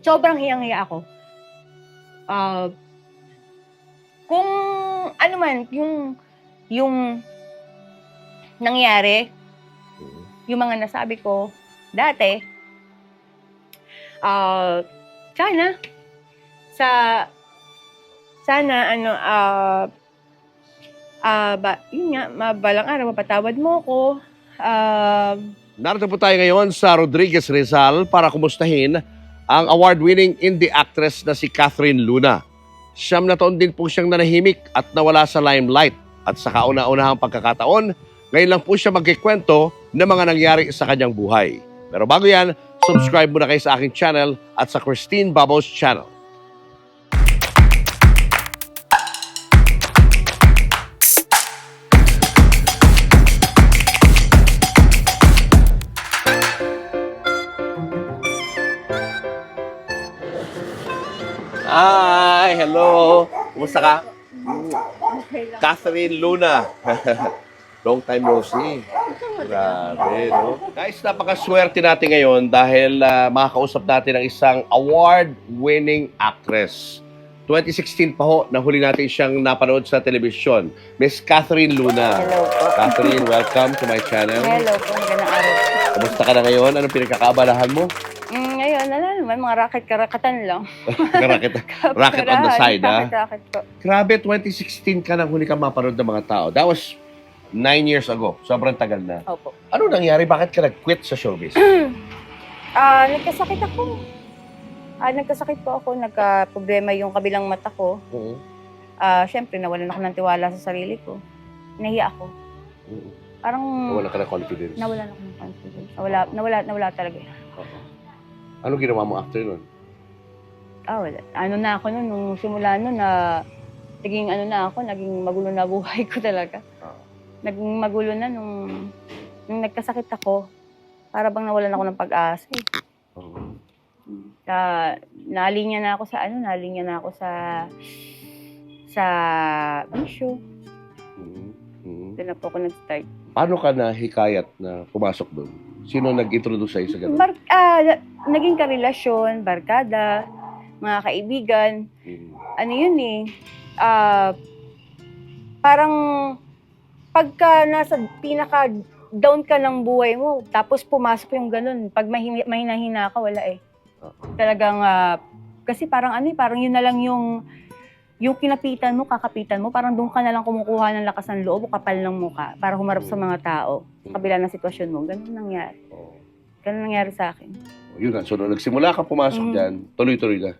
sobrang hiyang-hiya ako. Ah, kung ano man, yung nangyari, yung mga nasabi ko dati, ah, sana, sa, sana, ano, yun nga, balang araw, mapatawad mo ko. Narito po tayo ngayon sa Rodriguez Rizal para kumustahin ang award-winning indie actress na si Catherine Luna. 9 na taon din po siyang nanahimik at nawala sa limelight. At sa kauna-unahang pagkakataon, ngayon lang po siya magkikwento ng mga nangyari sa kanyang buhay. Pero bago yan, subscribe muna kayo sa aking channel at sa Christine Babos channel. Hi! Hello! Kumusta ka? Okay lang. Catherine Luna. Long time no see. Grabe, no? Guys, napakaswerte natin ngayon dahil makakausap natin ang isang award-winning actress. 2016 pa ho, nahuli natin siyang napanood sa telebisyon. Miss Catherine Luna. Hello po. Catherine, welcome to my channel. Hello po, magandang araw. Kumusta ka na ngayon? Anong pinagkakaabalahan mo? Ngayon, naman, mga racket-karakatan lang. Racket on the side, ha? Racket po. Grabe, 2016 ka nang huli ka mapanood ng mga tao. That was 9 years ago. Sobrang tagal na. Opo. Ano nangyari? Bakit ka nag-quit sa showbiz? Nagkasakit ako. Nagkasakit po ako, nagka-problema yung kabilang mata ko. Oo. Siyempre, nawalan ako ng tiwala sa sarili ko. Nahiya ako. Oo. Parang Wala ka na confidence. nawalan ako ng confidence. Nawala talaga. Oo. Ano ginawa mo after nun? Wala. Ano na ako nun, nung simula nun naging magulo na buhay ko talaga. Oo. Naging magulo na nung nagkasakit ako. Para bang nawalan ako ng pag-asa eh. Oo. Nalinya na ako sa bisyo. Doon na po ako nag-start. Paano ka nahikayat na pumasok doon? Sino nag-introduce sa'yo sa ganun? Naging karelasyon, barkada, mga kaibigan. Ano yun eh, parang pagka nasa pinaka-down ka ng buhay mo, tapos pumasok yung ganun, pag mahina-hina ka, wala eh. Talagang, kasi parang parang yun na lang yung kinapitan mo, kakapitan mo, parang doon ka na lang kumukuha ng lakas ng loob o kapal ng mukha para humarap sa mga tao. Sa kabila ng sitwasyon mo, ganun nangyari. Ganun nangyari sa akin. Yun na. So, nung nagsimula ka pumasok dyan, tuloy-tuloy na.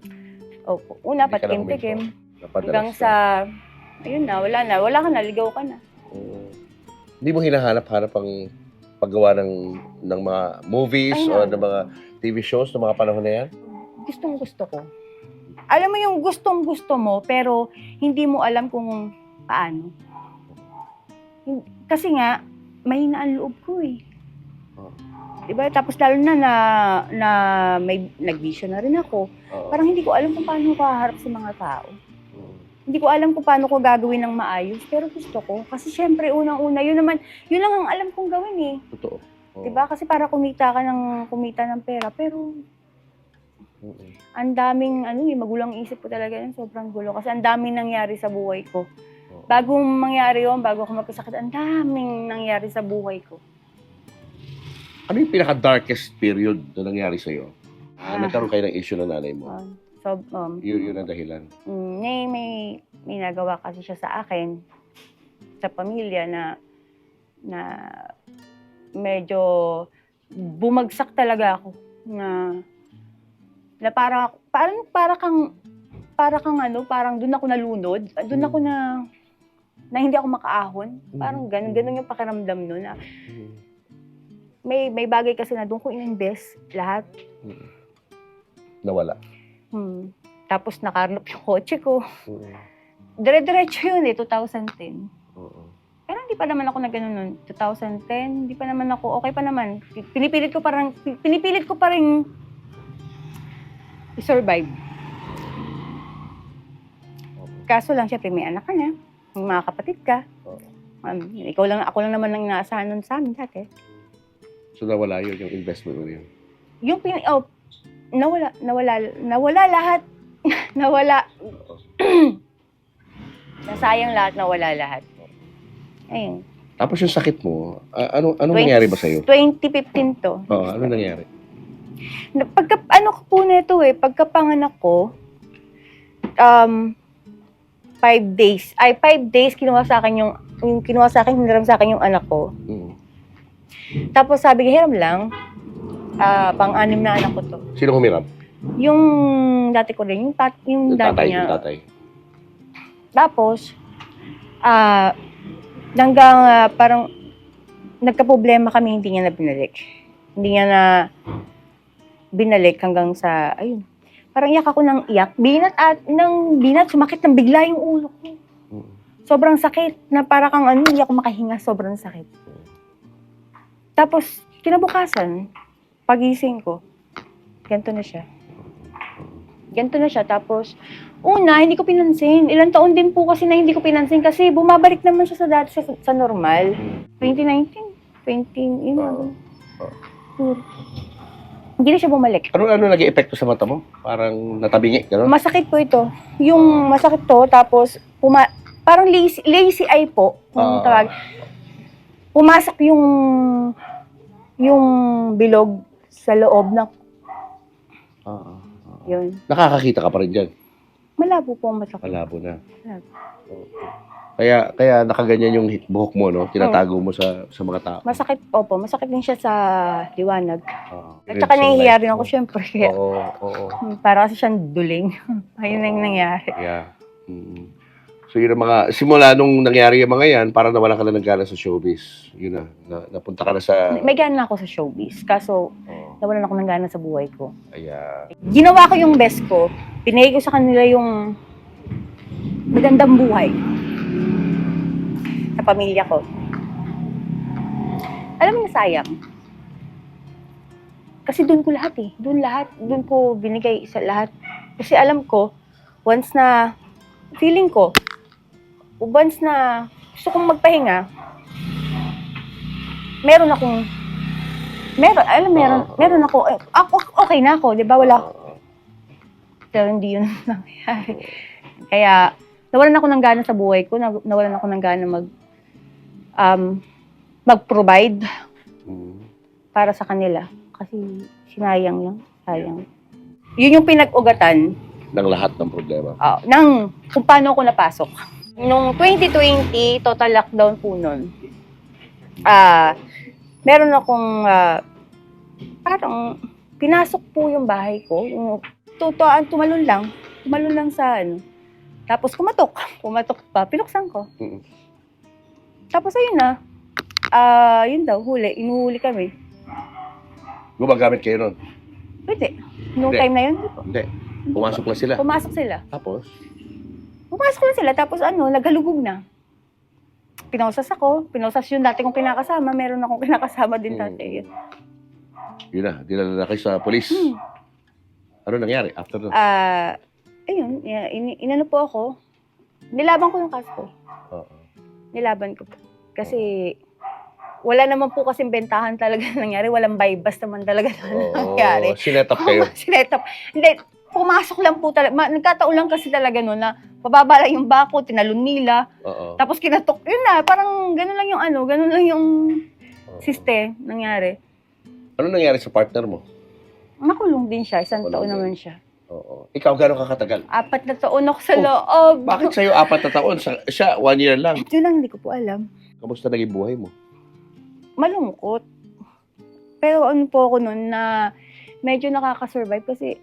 Opo. Una, Hindi ka na patikim-tikim. Napadalas Hanggang ka. sa, ayun na, wala ka na, ligaw ka na. Hindi mo hinahanap-hanap ang paggawa ng mga movies Ay, o no. ng mga TV shows ng mga panahon na yan? Gustong-gusto ko. Alam mo yung gustong-gusto mo, pero hindi mo alam kung paano. Kasi nga, mahina ang loob ko eh. Diba? Tapos lalo na may nag-vision na rin ako. Parang hindi ko alam kung paano ko haharap sa mga tao. Hindi ko alam kung paano ko gagawin ng maayos, pero gusto ko. Kasi syempre, unang-una, yun lang ang alam kong gawin eh. Totoo. Diba? Kasi para kumita ng pera, pero ang daming, magulang isip ko talaga yun, sobrang gulo. Kasi ang daming nangyari sa buhay ko. Bago mangyari yun, bago ako magkasakit, ang daming nangyari sa buhay ko. Ano yung pinaka-darkest period na nangyari sa'yo? Nagkaroon kayo ng issue ng nanay mo. Yun ang dahilan. May nagawa kasi siya sa akin, sa pamilya na medyo bumagsak talaga ako na parang doon ako nalunod, doon ako na hindi ako makaahon. Parang ganun yung pakiramdam noon na may bagay kasi na doon ko in-invest lahat. Nawala. Tapos nakarnap yung kotse ko. Dire-diretso yun 2010. Pero hindi pa naman ako na gano'n noon. 2010, hindi pa naman ako, okay pa naman. Pinipilit ko pa rin i-survive. Kaso lang, syempre may anak ka na, may mga kapatid ka. Ako lang naman ang inaasahan nun sa amin dati. So nawala yun, yung investment mo yun? Nawala lahat. Nawala. Nasayang lahat, nawala lahat. Ayun. Tapos yung sakit mo, ano nangyari ba sa'yo? 2015 to. Oo, ano nangyari? Ano ko po nito pagkapanganak ko, 5 days. 5 days kinuha sa akin yung kinuha sa akin, hiniram sa akin yung anak ko. Mm. Tapos sabi ko, hiram lang. Pang-anim na anak ko to. Sino humiram? Yung dati ko rin, yung dati niya. Yung tatay. Tapos, hanggang parang nagka-problema kami, hindi niya na binalik. Hindi niya na binalik hanggang sa, ayun. Parang iyak ako ng iyak. Binat, sumakit ng bigla yung ulo ko. Sobrang sakit, na para kang hindi ako makahinga, sobrang sakit. Tapos, kinabukasan, pagising ko, ganito na siya. Tapos, hindi ko pinansin. Ilang taon din po kasi na hindi ko pinansin kasi bumabalik naman siya sa dati sa normal. 2019, hindi na siya bumalik. Ano naging epekto sa mata mo? Parang natabingi, gano'n? Masakit po ito. Yung masakit to, tapos parang lazy eye po, kung tawag. Pumasok yung bilog sa loob ng yun. Nakakakita ka pa rin dyan? Malabo po ang masakit. Malabo na. Malabo. Kaya nakaganyan yung buhok mo, no? Tinatago mo sa mga tao. Masakit, opo. Masakit din siya sa liwanag. At Red saka sunlight nahihiya rin mo. ako, syempre. Kaya, Oo. para kasi siyang duling. Ayun ang nangyari. Yeah. So yun ang mga, simula nung nangyari yung mga yan, parang nawalan ka na ng gana sa showbiz. Yun napunta ka na sa... May gana ako sa showbiz. Kaso, nawalan ako ng gana sa buhay ko. Ayan. Ginawa ko yung best ko. Pinigay ko sa kanila yung magandang buhay sa pamilya ko. Alam mo na sayang. Kasi doon ko lahat Doon ko binigay sa lahat. Kasi alam ko, once na gusto kong magpahinga, meron ako, okay na ako, di ba? Wala. Pero hindi yun nangyayari. Kaya, nawalan ako ng gana sa buhay ko, nawalan ako ng gana mag-provide para sa kanila. Kasi sayang. Yun yung pinag-ugatan ng lahat ng problema. Kung paano ako napasok. Nung 2020, total lockdown po nun. Meron akong parang pinasok po yung bahay ko. Tumalon lang sa Tapos kumatok pa, pinuksan ko. Tapos ayun na. Yun daw, inuhuli kami. Gumagamit kayo nun? Pwede. Nung Hindi. time na yun, Hindi. Pumasok na sila. pumasok sila. Tapos? Tapos naghalugog na. Pinosas yung dati kong kinakasama. Meron akong kinakasama din dati. Yun na, dinala na kayo sa polis. Ano nangyari after that? Ayun, inano po ako. Nilaban ko yung kaso ko. Nilaban ko po. Kasi wala naman po kasing bentahan talaga nangyari. Walang bypass naman talaga nangyari. Sinetap kayo. Sinetap. Hindi, pumasok lang po talaga. Nagkataon lang kasi talaga noon na pababa lang yung bako, tinalon nila. Tapos kinatok. Yun na, parang ganun lang yung siste nangyari. Ano nangyari sa partner mo? Nakulong din siya. Isang Nakulong taon din. naman siya. Ikaw, gano'ng kakatagal? 4 na taon ako sa loob. Bakit sa'yo 4 na taon? Siya, 1 year lang. Yun lang, hindi ko po alam. Kamusta naging buhay mo? Malungkot. Pero po ako noon na medyo nakaka-survive kasi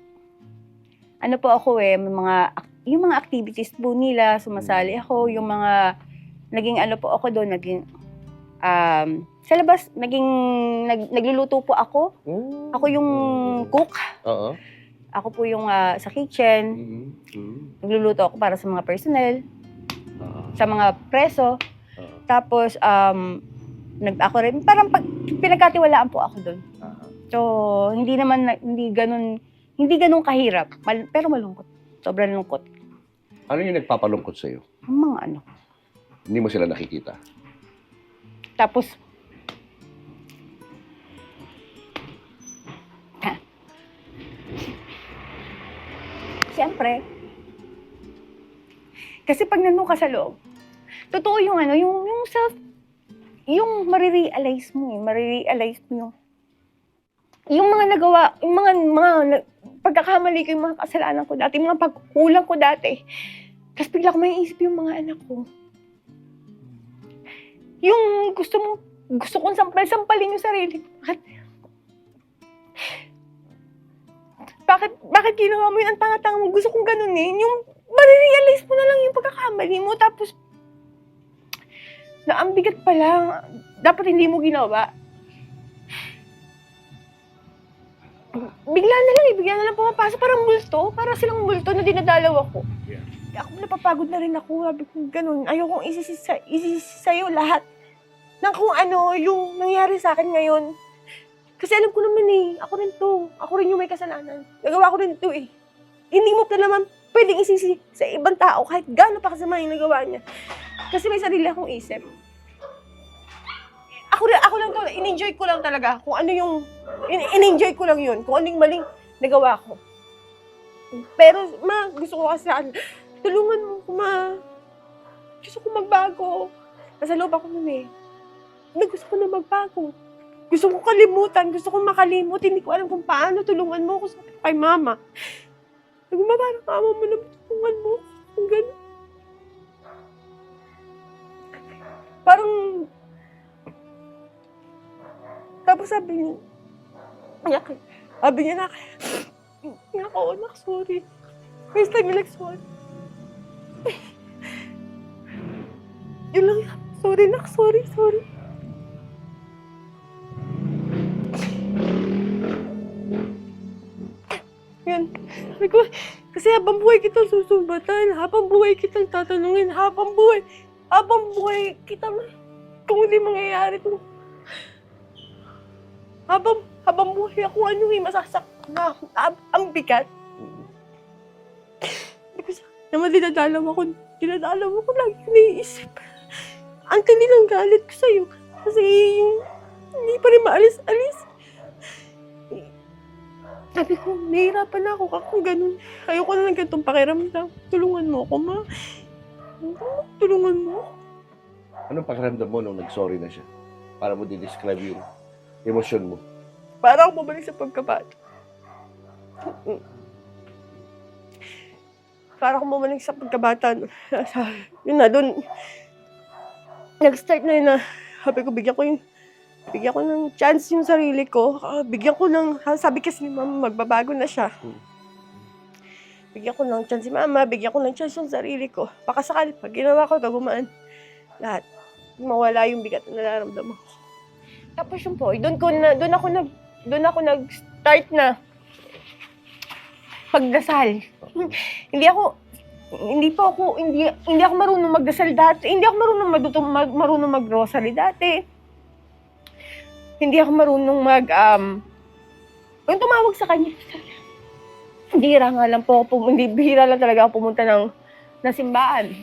po ako yung mga activities po nila, sumasali ako, yung mga naging po ako doon, naging sa labas, nagluluto po ako. Ako yung cook. Ako po yung sa kitchen. Nagluluto ako para sa mga personnel, sa mga preso. Tapos, ako rin, parang pinagkatiwalaan po ako doon. So, hindi ganun kahirap, pero malungkot. Sobrang lungkot. Ano yung nagpapalungkot sa'yo? Ang mga Hindi mo sila nakikita? Tapos, Siyempre. Kasi pag nandun ka sa loob, totoo yung yung self, yung marirealize mo yung mga nagawa, yung pagkakamali ko, yung mga kasalanan ko dati, yung mga pagkukulang ko dati. Tapos bigla ko may isip yung mga anak ko. Yung gusto kong sampalin yung sarili ko. Bakit ginawa mo yun? Ang tanga-tanga mo. Gusto kong ganunin. Yung marirealize mo na lang yung pagkakamali mo. Tapos, ang bigat pa lang. Dapat hindi mo ginawa. Bigla na lang pumapasok. Parang multo. Para silang multo na dinadalaw ako. Yeah. Ako napapagod na rin ako. Sabi ko, ganun. Ayokong isisi sa'yo lahat ng kung ano yung nangyari sa akin ngayon. Kasi alam ko naman ako rin to. Ako rin yung may kasalanan. Nagawa ko rin to Hindi mo pa naman pwedeng isisi sa ibang tao kahit gaano pa kasama yung nagawa niya. Kasi may sarili akong isip. Ako lang to, in-enjoy ko lang talaga kung ano yung, in-enjoy ko lang yun, kung ano yung maling nagawa ko. Pero, gusto ko kasi, tulungan mo ko, Gusto ko magbago. Nasa loob ako nun Gusto ko na magbago. Gusto ko kalimutan, gusto ko makalimut, hindi ko alam kung paano, tulungan mo ako kay mama. Nagmamaba ng mama mo na tulungan mo ako, kung gano'n. Parang, tapos sabi niya, anak, sorry. First time niya sorry. Yun lang, sorry. Yan. Sabi ko, kasi habang buhay kitang susumbatan, habang buhay kitang tatanungin, habang buhay kitang, kung hindi mangyayari ito. Habang buhay ako, ano masasak na, ang bigat. Naman dinadalaw ako lagi iniisip. Ang tindi ng galit ko sa'yo, kasi hindi pa rin maalis-alis. Sabi ko, nahihirapan na ako kung ganun. Ayoko na ng ganitong pakiramdam. Tulungan mo ako, ma. Tulungan mo. Anong pakiramdam mo nung nag-sorry na siya? Para mo di-describe yung emosyon mo. Para ako bumalik sa pagkabata. Para ako bumalik sa pagkabata. Yun na, doon. Nag-start na yun na. Sabi ko, bigyan ko ng chance yung sarili ko. Sabi kasi ni mama, magbabago na siya. Bigyan ko ng chance si mama, bigyan ko ng chance yung sarili ko. Baka sakali, pag ginawa ko ito, gumaan lahat. Mawala yung bigat na nararamdaman ko. Tapos yun po, doon ako nag-start na pagdasal. Hindi ako marunong magdasal dati. Hindi ako marunong mag-rosary dati. Hindi ako marunong yung tumawag sa kanya. Bihira lang talaga ako pumunta ng simbahan.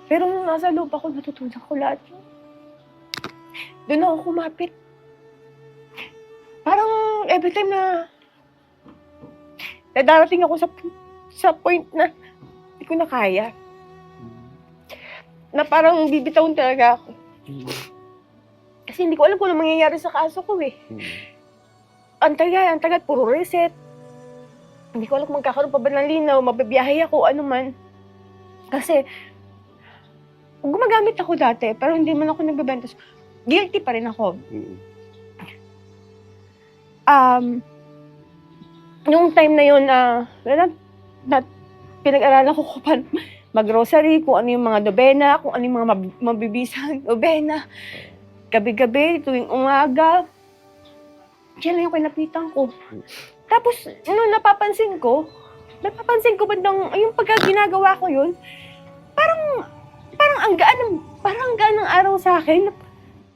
Pero nung nasa loob ako, natutunan ko lahat. Doon ako kumapit. Parang every time na darating ako sa point na hindi ko na kaya. Na parang bibitawin talaga ako. Kasi hindi ko alam kung ano mangyayari sa kaso ko Ang tagal, puro reset. Hindi ko alam kung magkakaroon pa ba ng linaw, mabibiyahe ako, ano man. Kasi, gumagamit ako dati, pero hindi man ako nagbebenta. Guilty pa rin ako. Yung time na yun, pinag-aralan ko kung paano mag-grocery, kung ano yung mga nobena, kung ano yung mga mabibisang nobena. Gabi-gabi, tuwing umaga, yan lang yung kinapitan ko. Tapos, napapansin ko bandang, yung pagka ginagawa ko yun, parang ang gaan ng araw sa akin.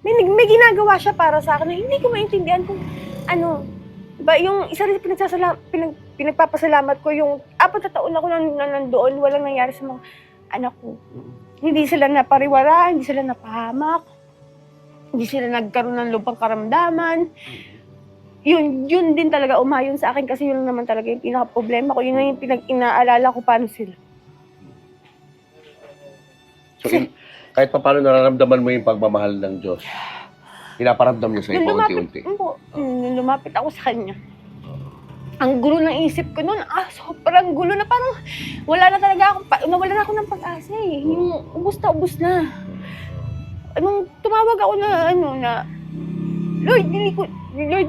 May ginagawa siya para sa akin na hindi ko maintindihan kung ano. Diba, yung isa rin pinagpapasalamat ko, yung 4 na taon ako nandoon, walang nangyari sa mga anak ko. Hindi sila napariwara, hindi sila napahamak, hindi sila nagkaroon ng lupang karamdaman. yun din talaga umayon sa akin kasi yun lang naman talaga yung pinaka-problema ko. Yun na yung pinag-inaalala ko paano sila. So, kahit pa paano nararamdaman mo yung pagmamahal ng Diyos, pinaparamdam niya sa iyo unti-unti. Nung lumapit ako sa kanya, ang gulo ng isip ko noon, sobrang gulo na parang wala na talaga akong, nawala na ako ng pag-asa eh. Yung ubus na. Nung tumawag ako na, Lord,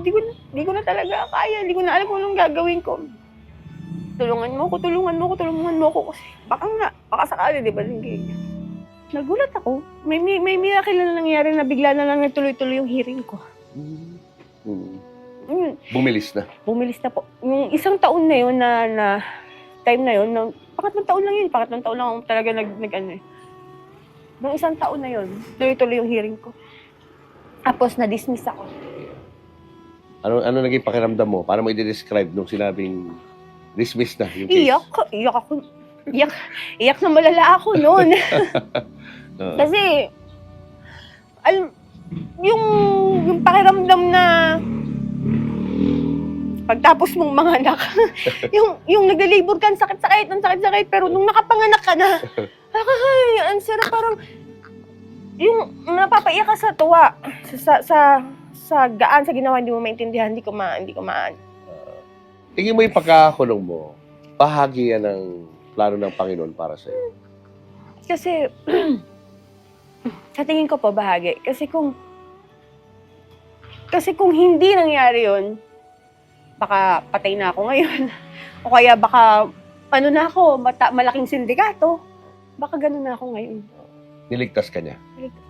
di ko na talaga kaya, di ko na alam kung anong gagawin ko. Tulungan mo ko kasi baka sakali, di ba, ganyan. Nagulat ako. May miracle na nangyari na bigla na lang natuloy-tuloy yung hearing ko. Bumilis na. Bumilis na po. Yung isang taon na yun na time na yun, pangatlong taon lang ako talaga Nung isang taon na yun, tuloy-tuloy yung hearing ko. Tapos na-dismiss ako. Ano naging pakiramdam mo? Paano mo i-describe nung sinabing dismiss na yung case? Iyak na malala ako noon. Kasi, yung pakiramdam na pagtapos mong manganak, yung nagde-labor ka, sakit-sakit, pero nung nakapanganak ka na, ang sarap parang, yung napapaiyak ka sa tuwa, sa gaan, sa ginawa, hindi mo maintindihan, hindi ko maan. Tingin mo yung pagkakakulong mo, bahagi yan ng plano ng Panginoon para sa'yo? Kasi, sa tingin ko po, bahagi. Kasi kung hindi nangyari yun, baka patay na ako ngayon. O kaya baka, malaking sindikato. Baka ganun na ako ngayon. Niligtas ka niya? Niligtas.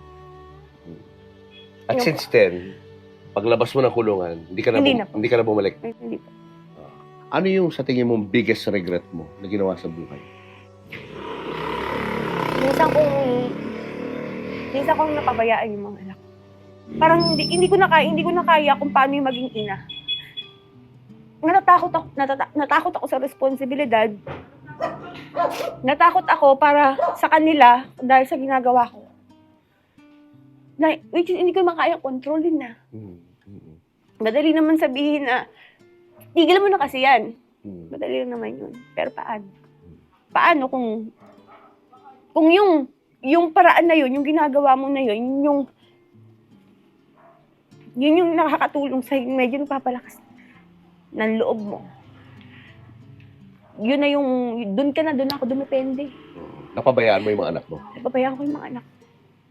At since then, paglabas mo ng kulungan, hindi ka na bumalik? Hindi po. Ano yung sa tingin mong biggest regret mo na ginawa sa buhay? Minsan kong napabayaan yung mga anak. Parang hindi ko na kaya kung paano yung maging ina. Natakot ako sa responsibilidad. Natakot ako para sa kanila dahil sa ginagawa ko. Which is, hindi ko makaya kontrolin na. Madali naman sabihin na, tigil mo na kasi yan. Madali lang naman yun. Pero paano? Paano kung yung paraan na yun, yung ginagawa mo na yun, yun yung nakakatulong sa'yo, medyo nagpapalakas ng loob mo. Yun na yung, doon ako dumepende. Napabayaan mo yung mga anak mo? Napabayaan ko yung mga anak.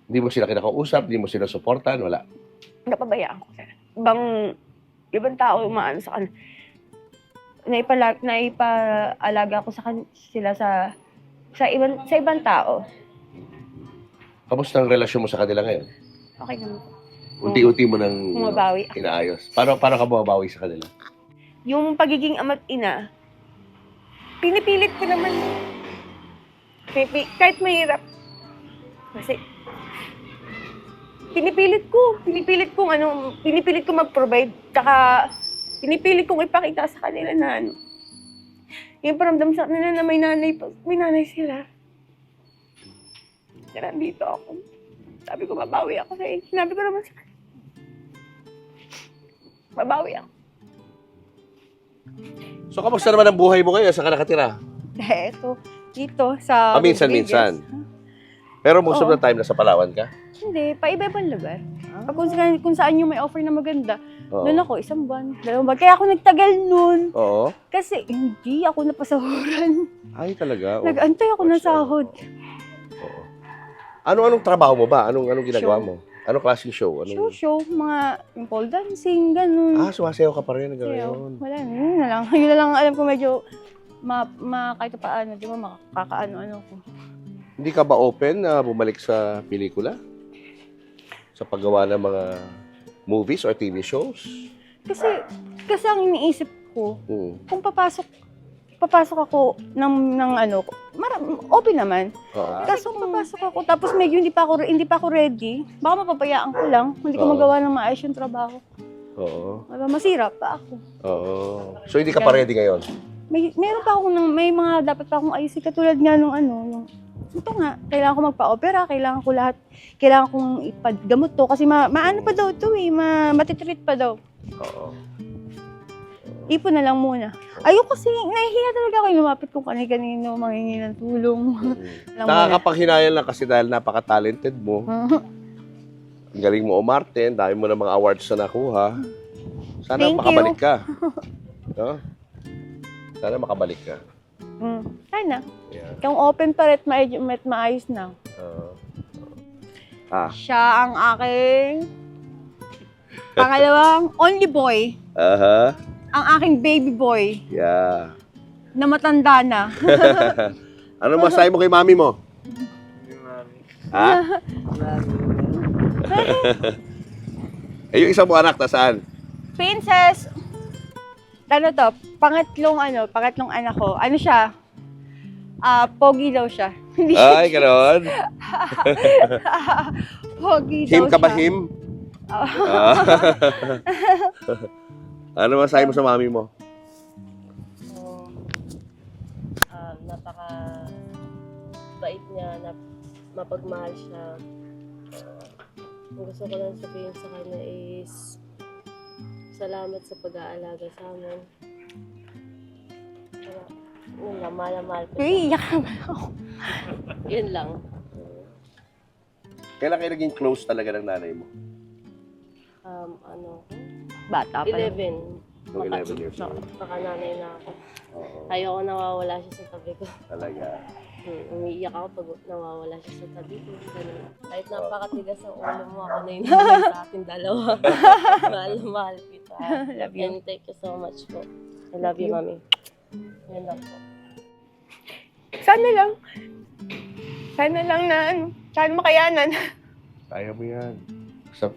Hindi mo sila kinakausap, hindi mo sila supportan, wala? Napabayaan ko. Ibang tao umaan sa kanila. Naipaalaga ko sila sa ibang tao. Kamusta ang relasyon mo sa kanila ngayon? Okay naman po. Unti-unti mo nang Bumabawi. inaayos. Paano ka bumabawi sa kanila? Yung pagiging ama't ina, pinipilit ko naman. Kahit mahirap. Kasi, pinipilit ko mag-provide. Tsaka, pinipilit kong ipakita sa kanila na yung paramdam sa kanila na may nanay sila. Kaya nandito ako. Sabi ko, babawi ako sa inyo. Sinabi ko naman sa kanila. Babawi ako. So, kamusta naman ang buhay mo ngayon? Saan ka nakatira? Eto, dito sa Minsan-minsan. Pero most of the time, nasa Palawan ka? Hindi, paiba-ibang lugar. Pag kung saan yung may offer na maganda, doon ako, 1 buwan, 2 buwan. Kaya ako nagtagal nun. Oo. Kasi hindi ako napasahuran. Ay, talaga? Nag-antay ako ng sahod. Oo. Anong trabaho mo ba? Anong ginagawa mo? Anong klaseng show? Show, mga pole dancing, ganun. Sumasayaw ka pa rin hanggang Sayaw. ngayon. Wala, yun na lang. Yun na lang alam ko medyo kahit paano, di ba, makakaano-ano ko. Hindi ka ba open na bumalik sa pelikula? Sa paggawa ng mga movies or TV shows? Kasi ang iniisip ko, kung papasok ako open naman. Kaso kung papasok ako, tapos medyo hindi pa ako ready, baka mapapayaan ko lang, hindi ko magawa ng maayos yung trabaho. Oo. Masira pa ako. Oo. So hindi ka pa ready ngayon? Meron pa ako may mga dapat pa akong ayusin, katulad nga yung ito nga, kailangan ko magpa-opera, kailangan kong ipagamot to kasi maano pa daw to matitreat pa daw. Oo. ipon na lang muna. Ayoko kasi, nahihiya talaga ako yung lumapit kung kanino, mangingi ng tulong. Lang muna. Nakakapanghinayang lang kasi dahil napaka-talented mo. Ang galing mo umarte, ang dami mo ng mga awards na nakuha. Sana Thank makabalik ka. No? Sana makabalik ka. Sana. Yeah. Kung open pa rin, maayos na. Siya ang aking pangalawang only boy. Aha. Ang aking baby boy Yeah. na matanda na. Ano masahe mo kay mami mo? Ha? Eh, yung isang mo anak, nasaan? Princess! Ano to? Pangatlong anak ko. Ano siya? Pogi daw siya. Hindi Ay, gano'n. Pogi daw Him ka ba siya. him? Ano masahe mo sa mami mo? Napaka bait niya, mapagmahal siya. Ang gusto ko lang sabihin sa kanya is salamat sa pag-aalaga sa amin. Yun lang, mahal ko siya. Uy, iyak naman ako. Yun lang. Kailan kayo naging close talaga ng nanay mo? Bata pa lang. 11. Nung 11 years old. Pakananay na ako. Oo, Ayoko nawawala siya sa tabi ko. talaga. Umiiyak ako pag nawawala siya sa tabi ko. Ganun. Kahit napakatigas ang ulo mo, ako na yung nanay sa atin dalawa. Mahal na mahal kita. Love you. And thank you so much po. I love you, Mami. Yan lang po. Sana lang na sana makayanan. Kaya mo yan. Basta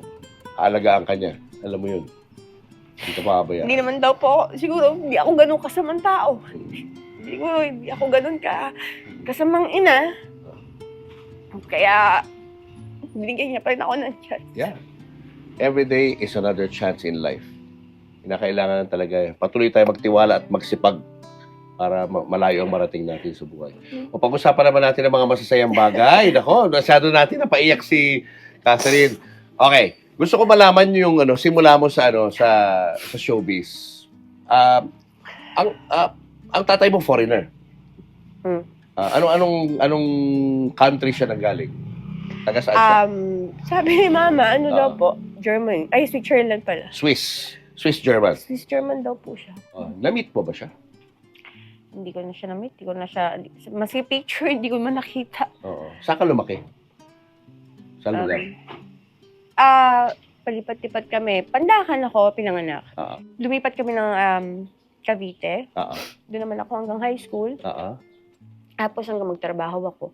aalagaan ka niya. Alam mo yun. Hindi ka paabaya. Hindi naman daw po, siguro hindi ako ganun kasamang tao. Siguro hindi ako ganun kasamang ina. Kaya binigyan niya pa rin ako ng chance. Yeah. Every day is another chance in life. Kinakailangan talaga patuloy tayo magtiwala at magsipag para malayo ang marating natin sa buhay. O pag-usapan naman natin ang mga masasayang bagay. Nako, masyado natin napaiyak si Catherine. Okay, gusto ko malaman yung simula mo sa sa showbiz. Ang tatay mo foreigner. Anong country siya nanggaling? Taga saan siya? Sabi ni Mama, daw po? German. Ay, Switzerland pala. Swiss-German. Swiss-German daw po siya. Na-meet mo ba siya? Hindi ko na siya na-meet. Hindi ko na siya, maski picture, hindi ko man nakita. Oo. Saan ka lumaki? Saan lugar? Palipat-lipat kami. Pandakan ako, pinanganak. Oo. Lumipat kami ng Cavite. Oo. Doon naman ako hanggang high school. Oo. Tapos hanggang magtrabaho ako.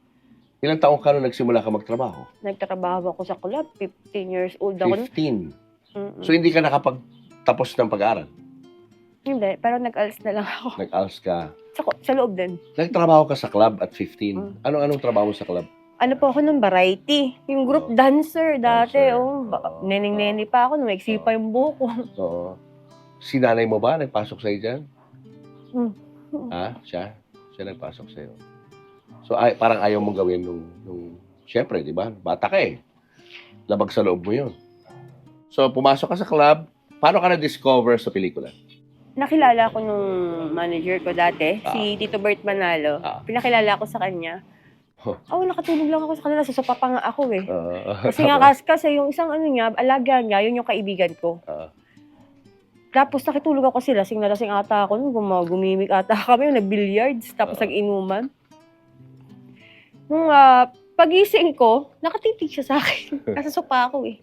Ilang taong ka nung nagsimula ka magtrabaho? Nagtatrabaho ako sa club. 15 years old ako. 15. Mm-mm. So hindi ka nakapagtapos ng pag-aaral? Hindi, pero nag-ALS na lang ako. Nag-ALS ka. Sa loob din. Nagtrabaho ka sa club at 15. Anong trabaho mo sa club? Ano po ako ng variety. Yung group dancer dati. Dancer. Neneng-neni pa ako. Numeksi pa yung buhok ko. Oo. Si nanay mo ba nagpasok sa'yo dyan? Ha? Siya? Siya nagpasok sa'yo. So parang ayaw mong gawin nung syempre, di ba? Bata ka eh. Labag sa loob mo yun. So pumasok ka sa club. Paano ka na-discover sa pelikula? Nakilala ko nung manager ko dati, si Tito Bert Manalo. Pinakilala ko sa kanya. Nakatulog lang ako sa kanila. Sasapa pa nga ako eh. Kasi nga kasi yung isang niya, alaga niya, yun yung kaibigan ko. Tapos nakitulog ako sila. Lasing na lasing ata ako. Gumimik ata kami. Nag-billiards. Tapos nag-inuman. Nung pagising ko, nakatitig siya sa akin. Nasa sopa ako eh.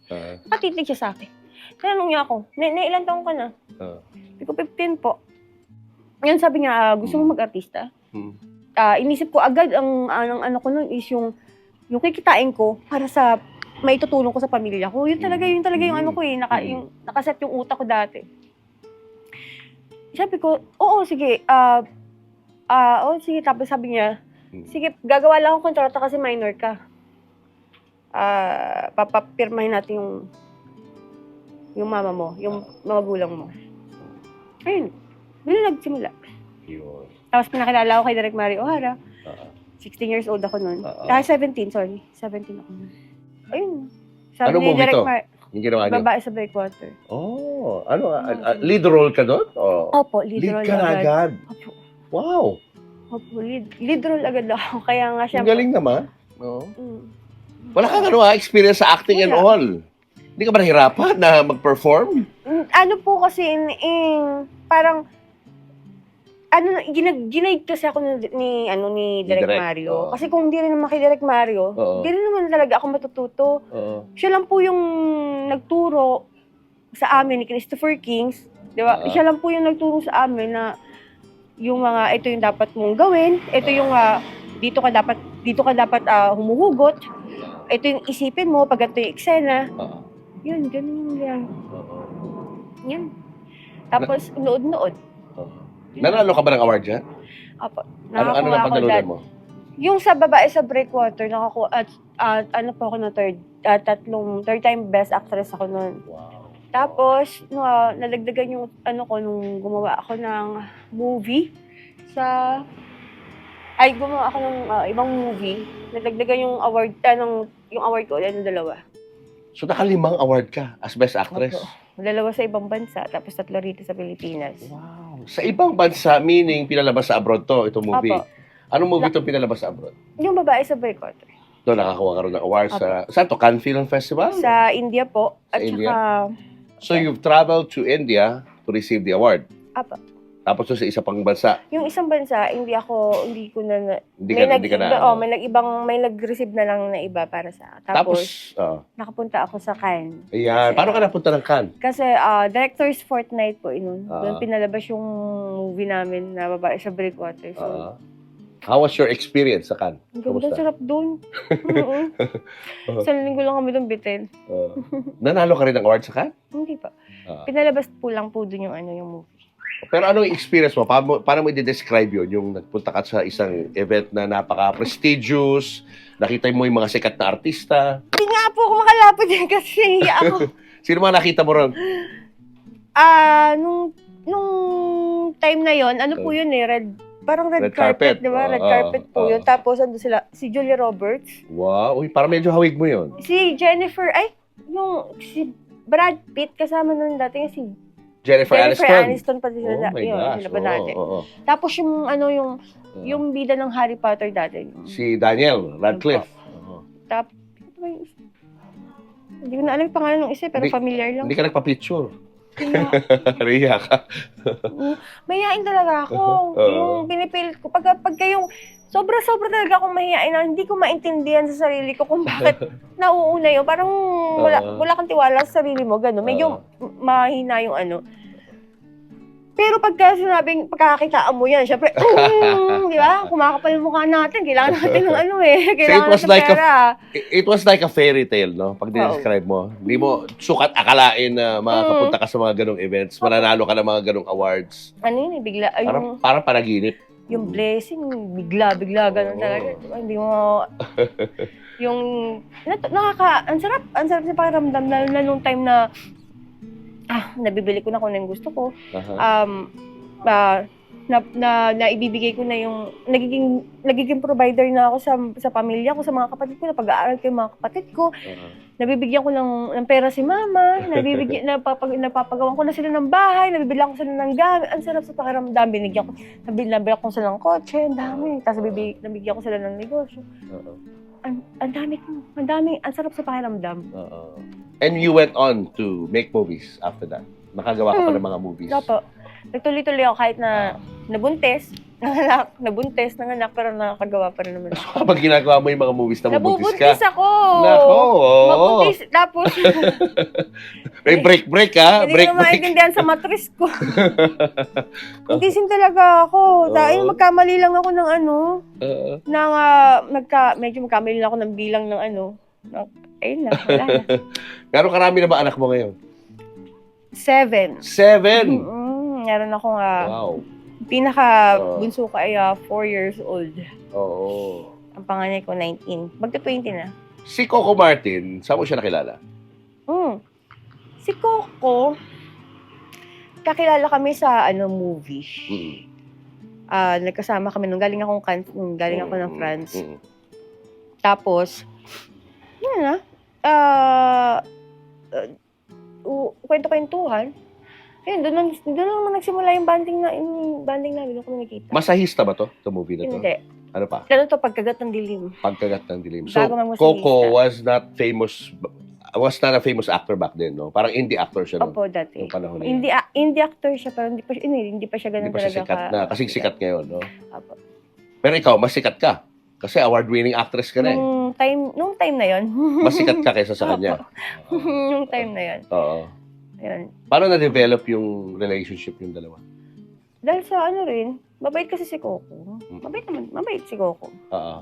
Nakatitig siya sa akin. Tinanong niya ako, ilan taong ka na? Hindi ko 15 po. Ngayon sabi niya, gusto mo mag-artista? Inisip ko agad, ang ano ko nun is yung kikitain ko para sa may tutulong ko sa pamilya ko. Yun talaga yung ano ko eh, yung nakaset yung utak ko dati. Sabi ko, oo, sige. Sige. Tapos sabi niya, sige, gagawa lang akong kontrata kasi minor ka. Papapirmahin natin yung mama mo, yung magulang mo. Ayun, doon na nagsimula. Yun. Tapos pinakilala ko kay Direk Mari O'Hara. 16 years old ako noon. 17 ako noon. Ayun. Sabi Anong ni movie Direk to? Mari, Yung ginawa niyo? babae sa breakwater. Oh, Oh, ano, lead role ka doon? Oh. Opo, lead Lead role ka na agad. agad. Opo, Wow. opo, lead role agad ako. Kaya nga Ang siya. galing naman. No? Mm. Wala kang experience sa acting and Wala. all. Hindi ka ba nahirapan na mag-perform? Ano po kasi, parang, ginaid kasi ako ni Direk Direk, Mario. oo. Kasi kung hindi rin naman kay Direk Mario, Oo. hindi rin naman talaga ako matututo. Oo. Siya lang po yung nagturo sa amin ni Christopher Kings, di ba? Oo. Siya lang po yung nagturo sa amin na yung mga, ito yung dapat mong gawin, ito yung, dito ka dapat humuhugot, ito yung isipin mo pag ito yung eksena. Oo. Yun, ganun lang. Oo. Yan. Tapos, nood-nood. Oo. Nanalo ka ba ng award dyan? Apo. Ano Nakakuha na ako panalunan dati. mo? Yung sa babae sa Breakwater, nakakuha, ano po ako na third time best actress ako noon. Wow. Tapos, nalagdagan yung nung gumawa ako ng movie gumawa ako ng ibang movie. Nalagdagan yung award, yung award ko ulit ng dalawa. So, naka-5 award ka as best actress? Opo. Dalawa sa ibang bansa, tapos 3 rito sa Pilipinas. Wow. Sa ibang bansa, meaning pinalabas sa abroad itong movie. Opo. Anong movie itong pinalabas sa abroad? Yung babae sa Breakwater. Doon nakakuha ka rin ng award sa... Saan to? Cannes Film Festival? Sa India po. Sa At India? saka, So, you've traveled to India to receive the award. Apo. Tapos doon sa isa pang bansa. Yung isang bansa, hindi ko na... Hindi ka na... may nag-receive na lang na iba para sa... Tapos, nakapunta ako sa Cannes. ayan. Kasi- Paano ka napunta ng Cannes? Kasi Director's Fortnight po, Ah. doon pinalabas yung movie namin na babae sa Breakwater. So, How was your experience sa Cannes? ang ganda, Kamusta? sarap doon. Isang linggo lang kami doon bitin. Nanalo ka rin ng award sa Cannes? Hindi pa. Ah. Pinalabas po lang po doon yung movie. Pero ano yung experience mo? Paano mo i-describe yun? Yung nagpunta ka sa isang event na napaka-prestigious, nakita mo yung mga sikat na artista. Hindi nga po ako makalapit kasi ako. Sino mga nakita mo ron? Nung time na yon, ano po yun parang red Red carpet. carpet, di ba? Red Oo, carpet po oo. yun. Tapos ando sila, si Julia Roberts, Wow, uy, parang medyo hawig mo yun. si Jennifer, si Brad Pitt, kasama nun dati si Jennifer Aniston pati Oh sila, my yun, gosh. sila ba natin. Oo. Tapos yung bida ng Harry Potter dati. Si Daniel Radcliffe. Oo. Tapos, hindi ko na alam yung pangalan ng isa, pero Hindi- familiar lang. Hindi ka nagpa-picture. Kaya, Riya ka. mahihain talaga ako. Oo. Yung pinipilit ko, pagka yung sobra-sobra talaga akong mahihain na hindi ko maintindihan sa sarili ko kung bakit nauuna yun. Parang wala kang tiwala sa sarili mo, gano'n. Medyo mahina yung Pero pagkakakitaan mo yan, syempre, di ba? Kumakapal yung mukha natin. Kailangan natin ng Kailangan was natin like a- pera. It was like a fairy tale, no? Pag describe mo. Hindi mo sukat akalain na makakapunta ka sa mga ganong events. Mananalo ka ng mga ganong awards. Bigla, Parang panaginip. yung blessing, bigla, gano'n Oo. talaga. Diba? Hindi mo, ang sarap sa pakiramdam, lalo na nung time na, nabibili ko na kung ano yung gusto ko. Aha. Naibibigay ko na yung, nagiging provider na ako sa pamilya ko, sa mga kapatid ko, napag-aaral ko yung mga kapatid ko. Nabibigyan ko ng pera si mama, napapagawan ko na sila ng bahay, nabibilang ko sila ng gamit. Ang sarap sa pakiramdam, nabila ko sila ng kotse, ang dami. Tapos nabigyan ko sila ng negosyo. Oo. Ang sarap sa pakiramdam. Oo. And you went on to make movies after that. Nakagawa ka pa ng mga movies. Dapat, nagtuloy-tuloy ako kahit na nanganak, pero nakakagawa pa rin naman ako. Kapag ginagawa mo yung mga movies na mabuntis ka. Nabubuntis ako! Nako, oo. Mabuntis, tapos, May break ha? hindi ko na maintindihan sa matris ko. Buntisin talaga ako. Dahil magkamali lang ako ng medyo magkamali lang ako ng bilang ng ayun lang, wala na. Gano'ng karami na ba anak mo ngayon? 7. 7! Meron akong, Wow. pinaka-bunso ko ay 4 years old. Oo. Ang panganay ko, 19. Magta-20 na. Si Coco Martin, saan mo siya nakilala? Si Coco, kakilala kami sa movie. Nagkasama kami nung galing ako ng France. Tapos, yun na. Kwento-kwentuhan. Ayun, doon naman nagsimula yung banding namin, doon kami nakita. Masahista ba to? Itong movie na to? Hindi. Ano pa? Lalo to, Pagkagat ng Dilim. Pagkagat ng dilim. So, Bago mag-masahista. Coco was not a famous actor back then, no? Parang indie actor siya noon. Opo, dati. Yung panahon na yun. Indie actor siya, pero hindi pa siya ganun Hindi pa siya talaga sikat na. Kasing sikat ngayon, no? Opo. Pero ikaw, mas sikat ka. Kasi award-winning actress ka na eh. Nung time na yon. Mas sikat ka kaysa sa kanya. Nung time na yon. Oo. Ayun. Paano na-develop yung relationship yung dalawa? Dahil sa ano rin, mabait kasi si Coco. Mabait si Coco. Oo.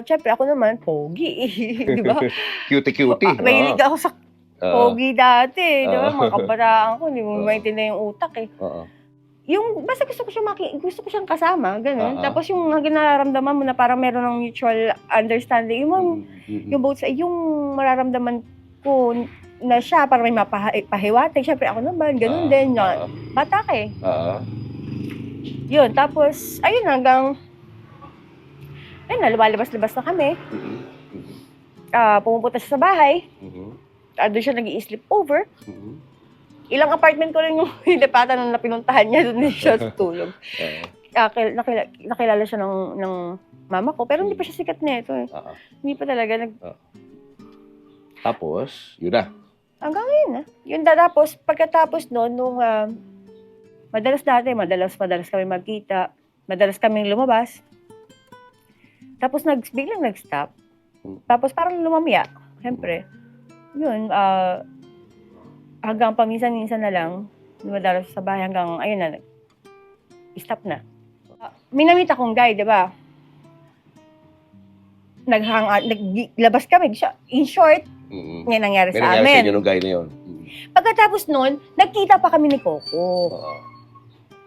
Siyempre ako naman, pogi. Di ba? Cutie-cutie. Mahilig ako sa pogi dati. Di ba? Oo. Mga kabataan ko, hindi mo maintindihan yung utak eh. Oo. Basta gusto ko siyang kasama, ganun. Oo. Tapos yung nararamdaman mo na parang meron ng mutual understanding, yung both side, yung mararamdaman ko na siya, parang may mapahiwatig. Siyempre ako naman, ganun din. Bata ka eh. Oo. Yun, tapos, ayun hanggang, ayun na, lumalabas-labas na kami. Pumupunta siya sa bahay. Doon siya nag-i-sleep over. Ilang apartment ko rin yung hidapatan na pinuntahan niya, doon din siya tulog. Nakilala siya ng mama ko, pero hindi pa siya sikat na ito eh. Hindi pa talaga Tapos, yun na. Hanggang ngayon na. Yun tapos, pagkatapos noon, madalas kami magkita, madalas kaming lumabas. Tapos biglang nag-stop. Tapos parang lumamya, siyempre. Yun, hanggang paminsan-minsan na lang, lumadalas sa bahay hanggang, ayun na, stop na. Minamit akong guy, di ba? Naglabas kami. In short, yan nangyari sa amin. May nangyari sa inyo nung guy na yun. Pagkatapos nun, nagkita pa kami ni Coco.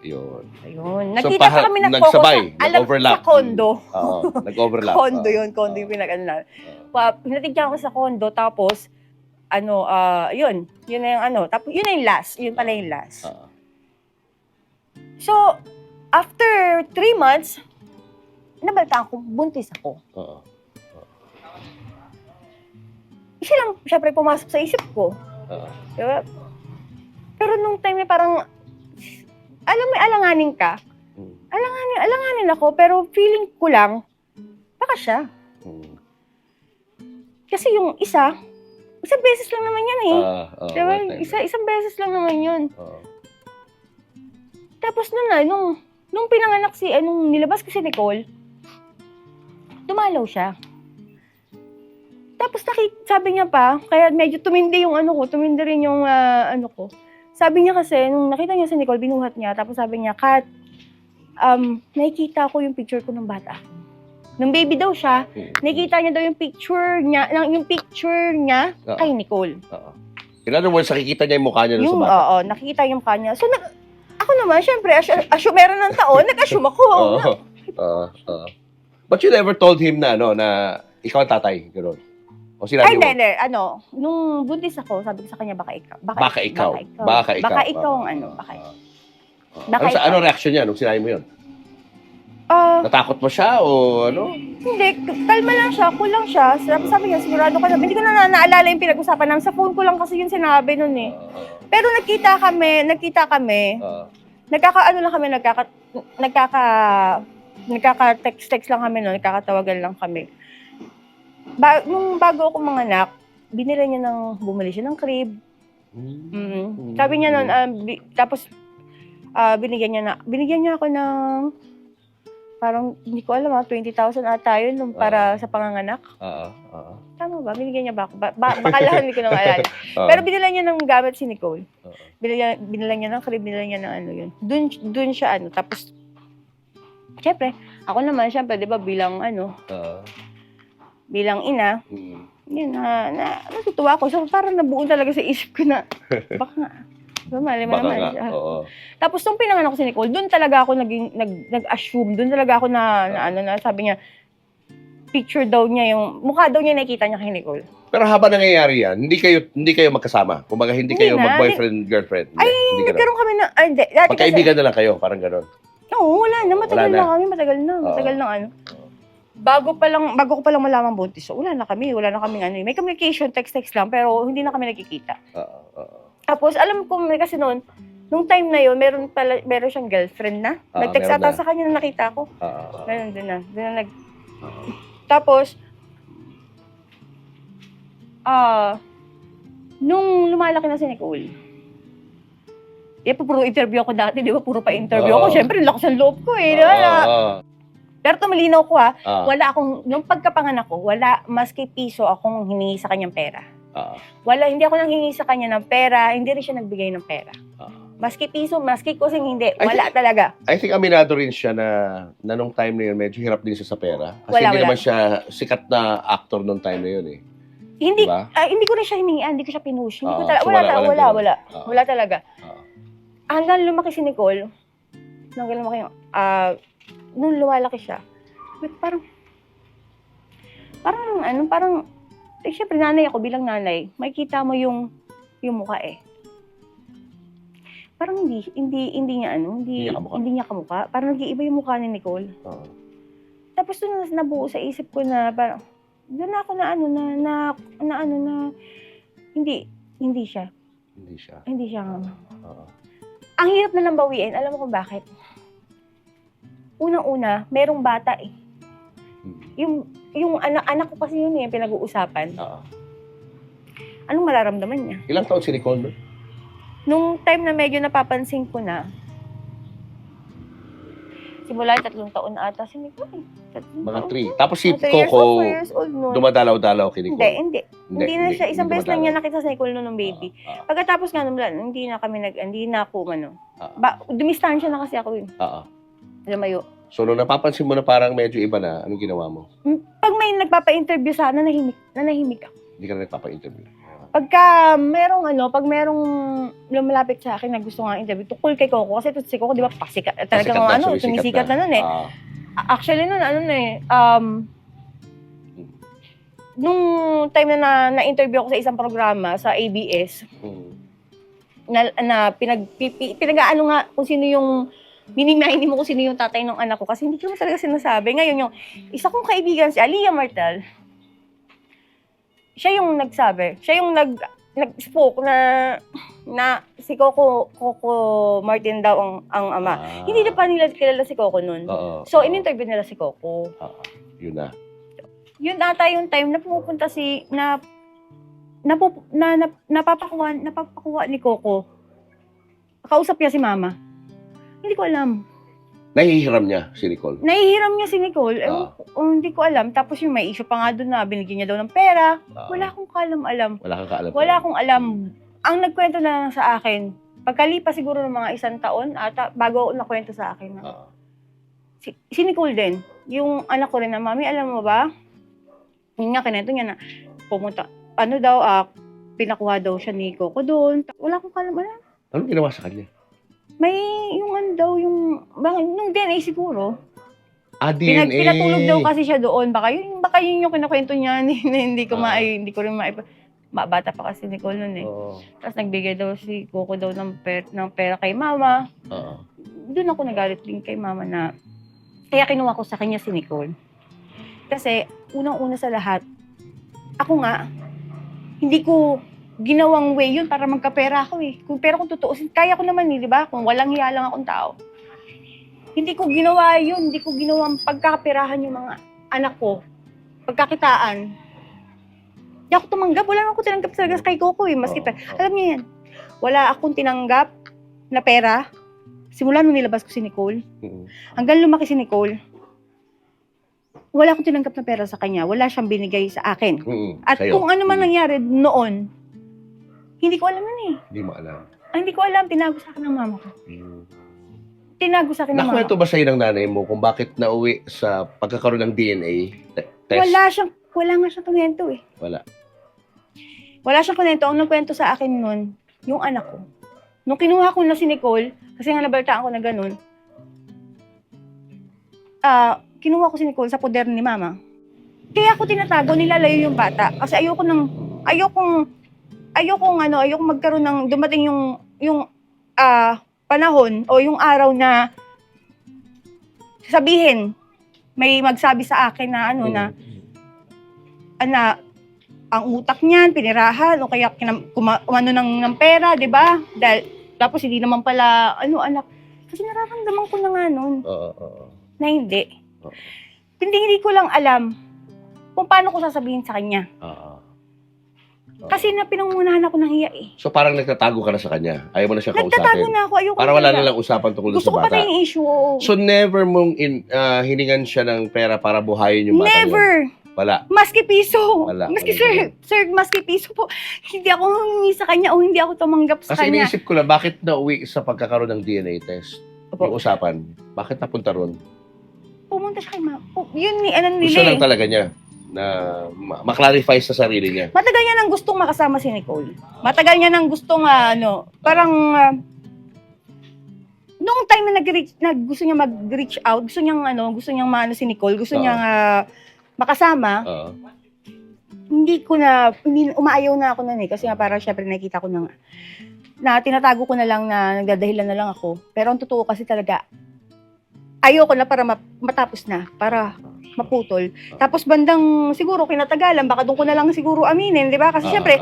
Yun. Ayun. Nagkita pa kami ng Coco nag-overlap. sa condo. Oo, nag-overlap. Condo yung pinag-ano. Pinatig niya ako sa condo, tapos, yun na yung tapos yun na yung last. Yun pala yung last. So, after 3 months, nabaltaan ko, buntis ako. Isa lang, syempre, pumasok sa isip ko. Diba? Pero nung time parang, alam mo, alanganin ka. Alanganin ako, pero feeling ko lang, baka siya. Kasi yung isang beses lang naman yan eh. Diba? Isang beses lang naman yun. Tapos nung pinanganak nung nilabas ko si Nicole, dumalaw siya. Tapos sabi niya pa, kaya medyo tumindi rin yung ko. Sabi niya kasi, nung nakita niya si Nicole, binuhat niya, tapos sabi niya, Kat, nakikita ko yung picture ko ng bata. Nung baby daw siya, nakikita niya daw yung picture niya kay Nicole. In other words, nakikita niya yung mukha niya sa bata. Oo, nakikita yung mukha niya. So, ako naman, syempre, assumeran ng taon, nag-assume ako. But you never told him na ikaw ang tatay, gano'n? O sinabi mo? Hindi. Nung buntis ako, sabi ko sa kanya, baka ikaw. Baka ikaw. Baka ikaw ang Ano reaction niya nung sinabi mo yun? Natakot mo siya o ano? Hindi, kalma lang siya, cool lang siya. Sabi niya, sigurado ka na. Hindi ko na naalala yung pinag-usapan namin. Sa phone ko lang kasi yung sinabi nun eh. Pero nagkita kami. Nagkaka-text lang kami nun, nagkakatawagan lang kami. Nung bago ako manganak, bumili siya ng crib. Sabi niya nun, tapos binigyan niya ako ng, parang, hindi ko alam 20,000 ata yun nung para sa panganganak. Tama ba? Binigyan niya ba ako? Baka lahat hindi ko na maalala. Pero binilan niya ng gamit si Nicole. Binilan niya ng crib, binilan niya ng yun. Dun siya tapos, syempre, ako naman, syempre, di ba, bilang ina, yun natutuwa ako. So, parang nabuo talaga sa isip ko na, baka nga, mali mo naman siya. Tapos, nung pinanganak ko si Nicole, doon talaga ako nag-assume, doon talaga ako na sabi niya, picture daw niya mukha daw niya nakikita niya kay Nicole. Pero habang nangyayari yan, hindi kayo magkasama? Kumbaga, hindi kayo mag-boyfriend, girlfriend? Hindi nagkaroon kami na, hindi. Magkaibigan na lang kayo, parang gano'n? Oo, wala na. Matagal na kami. Matagal na. Bago ko pa lang malaman buntis. So, wala na kami may communication, text lang, pero hindi na kami nagkikita. Tapos, alam ko kasi noon, Nung time na yun, meron siyang girlfriend na. Nag-text meron ata na. sa kanya na nakita ko. Oo. Ganun, doon na Tapos, nung lumalaki na si Nicole, puro interview ako dati, di ba? Puro pa interview ako. Oo. Siyempre, lakas ang loob ko eh. Di ba? Oo. Pero tumalinaw ko Oo. wala akong, nung pagkapanganak ko, wala maski piso akong hiningi sa kanyang pera. Oo. Hindi ako nang hingi sa kanya ng pera, hindi rin siya nagbigay ng pera. Maski piso, maski kusing hindi, wala talaga. I think aminado rin siya na nung time na yun, medyo hirap din siya sa pera. Kasi hindi naman siya sikat na actor nung time na yun eh. Hindi, Diba? hindi ko rin siya hiningian, hindi ko siya pinush. Hindi ko So wala. Oo. Wala talaga. Oo. Hanggang lumaki si Nicole, nung lumalaki siya, parang, syempre nanay ako bilang nanay, makikita mo yung mukha eh. Parang hindi niya kamukha. Parang nag-iiba yung mukha ni Nicole. Oo. Tapos doon nabuo sa isip ko na parang, doon ako hindi siya. Hindi siya. Oo. Ang hirap na lang bawiin, alam mo kung bakit? Unang-una, merong bata eh. Yung anak ko kasi yun eh, pinag-uusapan. Oo. Anong mararamdaman niya? Ilang taon si Nicole nun? Nung time na medyo napapansin ko na, simula 3 taon na ata si Nicole. Mga 3. Tapos si 3 years Coco, old, 4 years old nun. dumadalaw-dalaw kay Nicole. Hindi na siya. Isang beses lang niya nakita sa Nicole noon ng baby. Oo. Pagkatapos nga hindi na ako dumistansya na kasi ako yun. Oo. Lumayo. So, nung napapansin mo na parang medyo iba na, anong ginawa mo? Pag may nagpapa-interview sana, nahimik ako. Hindi ka na nagpapa-interview. Pag merong lumalapit sa akin na gusto nga interview, tukol kay Coco. Kasi si Coco, di ba, pasikat. Talagang sumisikat na nun eh. Actually nun, nung time na na-interview ako sa isang programa sa ABS, pinag-aano nga kung sino yung minimahini mo kung sino yung tatay ng anak ko kasi hindi ko naman talaga sinasabi. Ngayon, yung isa kong kaibigan, si Aliyah Martal, siya yung nagsabi, siya yung nag-spoke na si Coco Martin daw ang ama. Hindi na pa nila kilala si Coco nun. So, in-interview nila si Coco. Yun na. Yun ata yung time na pumupunta napapakuha ni Coco. Kausap niya si Mama. Hindi ko alam. Nahihiram niya si Nicole. Nahihiram niya si Nicole. Hindi ko alam. Tapos yung may issue pa nga doon na binigyan niya daw ng pera. Wala akong kaalam-alam. Wala akong alam. Ang nagkwento na lang sa akin, pagkalipas siguro ng mga 1 taon, bago nakwento sa akin na, si Nicole din, yung anak ko rin na, Mami, alam mo ba? Yun nga, kinento niya na pumunta. Pinakuha daw siya ni Coco doon. Wala akong kaalam-alam. Anong ginawa sa kanya? May nung DNA siguro. DNA. Pinatulog daw kasi siya doon. Baka yun yung kinakwento niya na hindi ko rin bata pa kasi Nicole noon eh. Tapos nagbigay daw si Coco daw ng pera kay Mama. Doon ako nagalit din kay Mama na kaya kinuha ko sa kanya si Nicole. Kasi unang-una sa lahat, ako nga, hindi ko ginawang way yun para magkapera ako eh. Pero kung tutuusin, kaya ko naman eh, di ba? Kung walang hiya lang akong tao. Hindi ko ginawa yun. Hindi ko ginawang pagkakaperahan yung mga anak ko. Pagkakitaan. Hindi ako tumanggap. Wala naman ako tinanggap talaga kay Coco eh. Maski alam niyo yan. Wala akong tinanggap na pera. Simula nung nilabas ko si Nicole. Hanggang lumaki si Nicole. Wala akong tinanggap na pera sa kanya. Wala siyang binigay sa akin. At kung ano man nangyari noon, hindi ko alam yun eh. Hindi mo alam. Hindi ko alam. Tinago sa akin ng mama ko. Tinago sa akin ng mama ko. Nakwento ba sa'yo ng nanay mo kung bakit nauwi sa pagkakaroon ng DNA test? Wala nga siyang kwento eh. Wala siyang kwento. Ang nagkwento sa akin nun, yung anak ko. Nung kinuha ko na si Nicole, kasi nga nabalitaan ko na ganun, kinuha ko si Nicole sa poder ni Mama. Kaya ako tinatago, nilalayo yung bata. Kasi ayokong magkaroon ng dumating yung panahon o yung araw na sabihin, may magsabi sa akin na na ang utak niyan, pinirahan, o kaya kumano ng pera, di ba? Dahil Tapos hindi naman pala, anak. Kasi nararamdaman ko na nga nun Oo. na hindi. Oo. Hindi ko lang alam kung paano ko sasabihin sa kanya. Oo. Kasi na pinangunahan ako ng hiya eh. So parang nagtatago ka na sa kanya. Ayaw mo na siya Nagtatago kausapin. na ako, ayoko Para na wala talaga. na lang usapan tungkol Gusto sa ko bata. patayin yung issue, oo. So never mong hiningan siya ng pera para buhayin yung bata. Never! Wala. Maski piso. Wala. Maski Wala. sir, maski piso po. Hindi ako humingi sa kanya o hindi ako tumanggap sa Kasi kanya. iniisip ko lang, bakit nauwi sa pagkakaroon ng DNA test? Opo. Yung usapan, bakit napunta ron? Pumunta siya kay ma'am. Oh, yun ni, nila Gusto lang eh. talaga niya na ma-clarify sa sarili niya. Matagal niya nang gustong makasama si Nicole. Matagal niya nang gustong, parang, noong time na gusto niya mag-reach out, gusto niyang maano si Nicole, gusto Oo. niyang makasama, Oo. umaayaw na ako nun eh. Kasi nga parang syempre nakita ko na tinatago ko na lang na nagdadahilan na lang ako. Pero ang totoo kasi talaga, ayoko na para matapos na, para maputol. Tapos bandang siguro kinatagalan, baka doon ko na lang siguro aminin, di ba? Kasi syempre,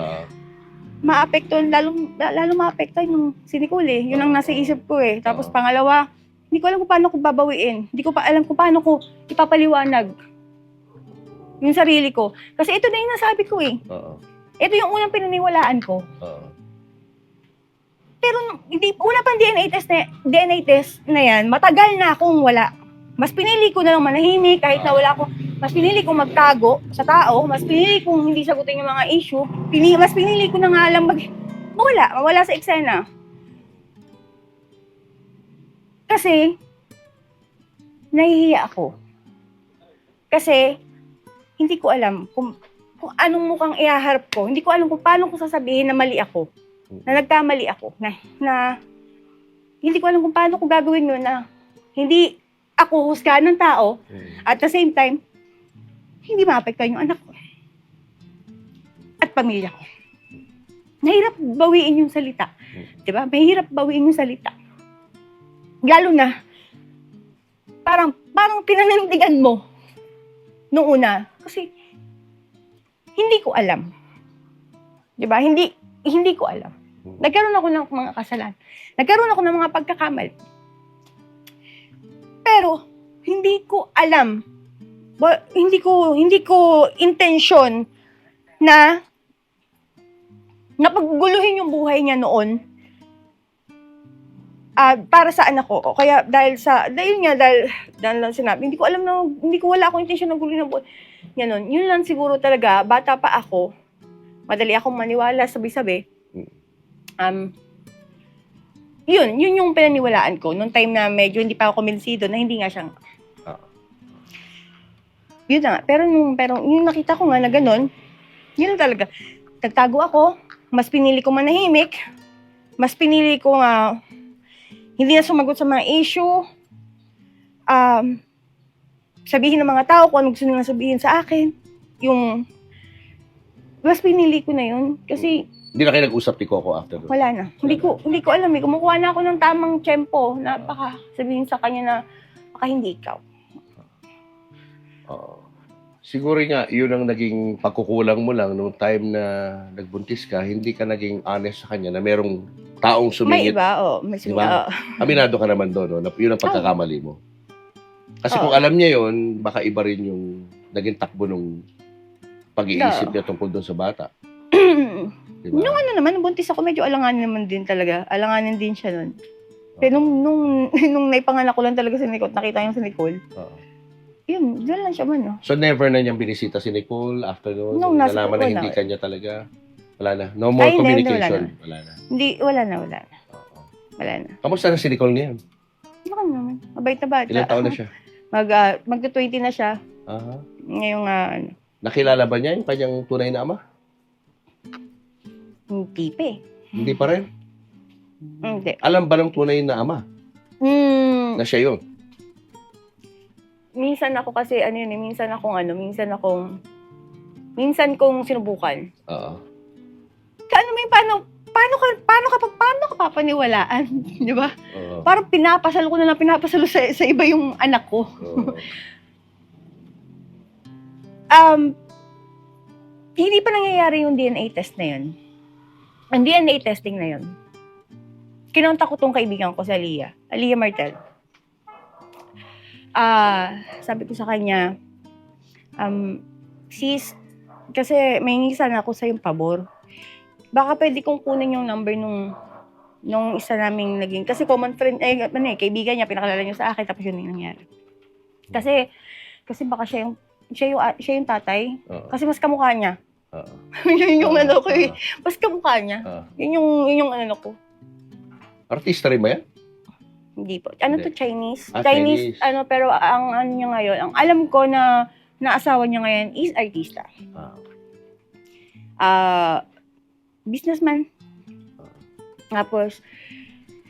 maapektuhan, lalo maapektuhan yung si Nicole eh. Yun ang nasa isip ko eh. Tapos pangalawa, hindi ko alam kung paano ko babawiin. Hindi ko pa alam kung paano ko ipapaliwanag yung sarili ko. Kasi ito na yung nasabi ko eh. Oo. Ito yung unang pinaniwalaan ko. Oo. Pero una pang DNA test na yan, matagal na akong wala. Mas pinili ko na lang manahimik kahit na wala akong, mas pinili kong magtago sa tao, mas pinili kong hindi sagutin yung mga issue, mas pinili ko na nga lang mawala sa eksena. Kasi, nahihiya ako. Kasi, hindi ko alam kung anong mukhang ihaharap ko. Hindi ko alam kung paano ko sasabihin na mali ako. Na nagkamali ako. Na hindi ko alam kung paano ko gagawin yun na hindi ako husgahan ng tao. At the same time, hindi maapektuhan yung anak ko. At pamilya ko. Nahirap bawiin yung salita. Diba? Mahirap bawiin yung salita. Lalo na, parang pinanindigan mo nung una. Kasi, hindi ko alam. Diba? Hindi ko alam. Nagkaroon ako ng mga kasalanan. Nagkaroon ako ng mga pagkakamali. Pero, hindi ko alam. Hindi ko intensyon na napagguluhin yung buhay niya noon para sa anak ko. O kaya dahil lang sinabi, wala akong intensyon na guluhin ng buhay. Yun lang siguro talaga, bata pa ako, madali akong maniwala sabi-sabi. Yun yung pinaniwalaan ko nung time na medyo hindi pa ako kumbinsido na hindi nga siyang yun na nga. Pero yung nakita ko nga na ganun, yun talaga. Nagtago ako, mas pinili ko manahimik, mas pinili ko hindi na sumagot sa mga issue, sabihin ng mga tao kung ano gusto nilang sabihin sa akin, mas pinili ko na yun. Kasi Hindi na kayo nag-usap ni Coco after doon? wala na. Hindi ko alam eh. Kumukuha na ako ng tamang tiyempo na baka sabihin sa kanya na baka hindi ikaw. Oo. Siguro nga, yun ang naging pagkukulang mo lang nung time na nagbuntis ka, hindi ka naging honest sa kanya na merong taong May sumingit. iba, may sumingit. Diba? Aminado ka naman doon, no? Yun ang pagkakamali mo. Kasi kung alam niya yun, baka iba rin yung naging takbo nung pag-iisip niya tungkol doon sa bata. Diba? Nung naman, buntis ako, medyo alanganin naman din talaga. Alanganin din siya nun. Pero nung naipanganak ko lang talaga si Nicole, nakita yung si Nicole. Yun, doon lang siya man, no? So never na niyang binisita si Nicole after noon? Nung nasa nalaman na wala. hindi kanya talaga? Wala na? No more communication? Wala na. Wala na. Oo. Wala na. Kamusta na si Nicole ngayon? Baka naman, mabait na bata. Ilang taon na siya? Magta-20 na siya. Aha. Ngayong, Nakilala ba niya yung kanyang tunay na ama? hindi pa eh. Hindi pa rin? Hindi. Alam ba ng tunay na ama na siya yun? Minsan ako kasi, minsan kong sinubukan. Oo. Ano mo yung paano ka papaniwalaan? Di ba? Oo. Parang pinapasalo sa iba yung anak ko. Oo. Hindi pa nangyayari yung DNA test na yun. Ang DNA testing na yun. kinontak ko tong kaibigan ko sa Aliyah Martel. Sabi ko sa kanya, sis, kasi may hingi sana ako sa yung pabor. Baka pwede kong kunin yung number nung isa naming naging, kasi common friend, kaibigan niya, pinakalala niya sa akin, tapos yun yung nangyari. Kasi baka siya yung tatay, kasi mas kamukha niya. Yun yung ano ko eh. Mas kamukha niya. Yun yung ano ko. Artista rin ba yan? Hindi po. Ano to, Chinese? Chinese. Pero ang ano niya ngayon, ang alam ko na asawa niya ngayon is artista. Businessman. Tapos,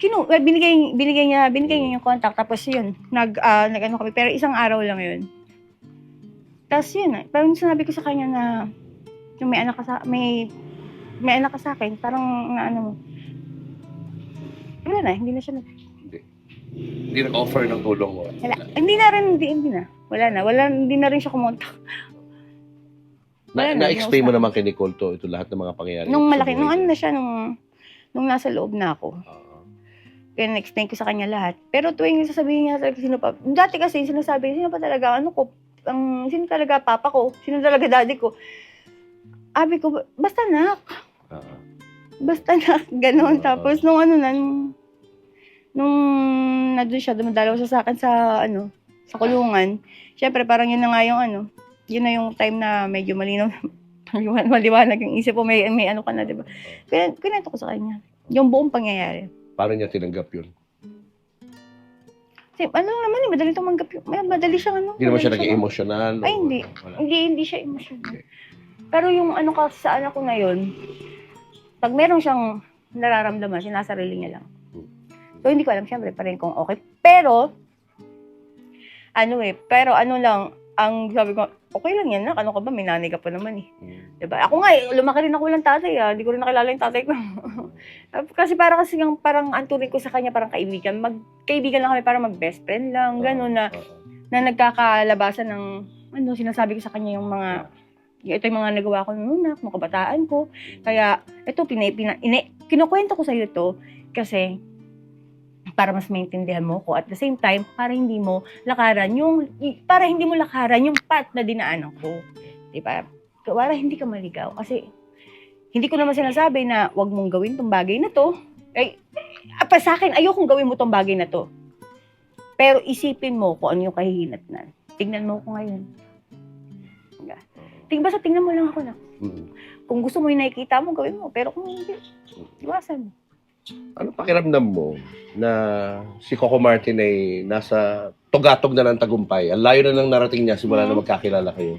binigay niya yung contact. Tapos yun, nag-ano kami. Pero isang araw lang yun. Tapos yun, parang sinabi ko sa kanya na yung may anak ka sa akin, parang na ano mo. Wala na, hindi na siya Hindi nag-offer ng tulong mo? Wala. Hindi na. Wala, hindi na rin siya kumontak. Na-explain mo naman kay Nicole ito lahat ng mga pangyayari? Nung ano na siya, nung nasa loob na ako. Kaya na-explain ko sa kanya lahat. Pero tuwing sasabihin niya talaga sino pa, dati kasi sinasabi, sino pa talaga, sino talaga papa ko, sino talaga daddy ko. Abi ko, basta nak. Basta nak, gano'n. Tapos nung nandun siya, dumadalaw siya sa akin sa kulungan. Siyempre, parang yun na nga yung yun na yung time na medyo malinaw, maliwanag yung isip ko, may ano ka na, di ba? Kinento ko sa kanya, yung buong pangyayari. Paano niya tinanggap yun? Kasi, naman madali tumanggap yun. Madali siyang Hindi naman siya naging emotional? Ay, hindi. Hindi siya emotional. Pero yung kasi sa anak ko na yun, pag meron siyang nararamdaman, sinasarili niya lang. So, hindi ko alam, siyempre, pa rin kung okay. Pero lang, ang sabi ko, okay lang yan, ano ka ba, may nanay ka pa naman eh. Diba? Ako nga, lumaki rin ako walang tatay hindi ko rin nakilala yung tatay ko. Kasi parang anturin ko sa kanya, parang kaibigan. Magkaibigan lang kami, parang mag-best friend lang, gano'n na nagkakalabasan ng, sinasabi ko sa kanya yung ito yung mga nagawa ko nung kabataan ko. Kaya, ito, kinukwento ko sa'yo to, kasi, para mas maintindihan mo ko. At the same time, para hindi mo lakaran yung path na dinaanan ko. Diba? Para hindi ka maligaw. Kasi, hindi ko naman sinasabi na wag mong gawin tong bagay na to. Sa akin, ayokong gawin mo tong bagay na to. Pero isipin mo kung ano yung kahihinatnan. Tignan mo ko ngayon. Basta tingnan mo lang ako na. Kung gusto mo yung nakikita mo, gawin mo. Pero kung hindi, iwasan mo. Ano pakiramdam mo na si Coco Martin ay nasa tugatog na ng tagumpay? Ang layo na ng narating niya simula na magkakilala kayo.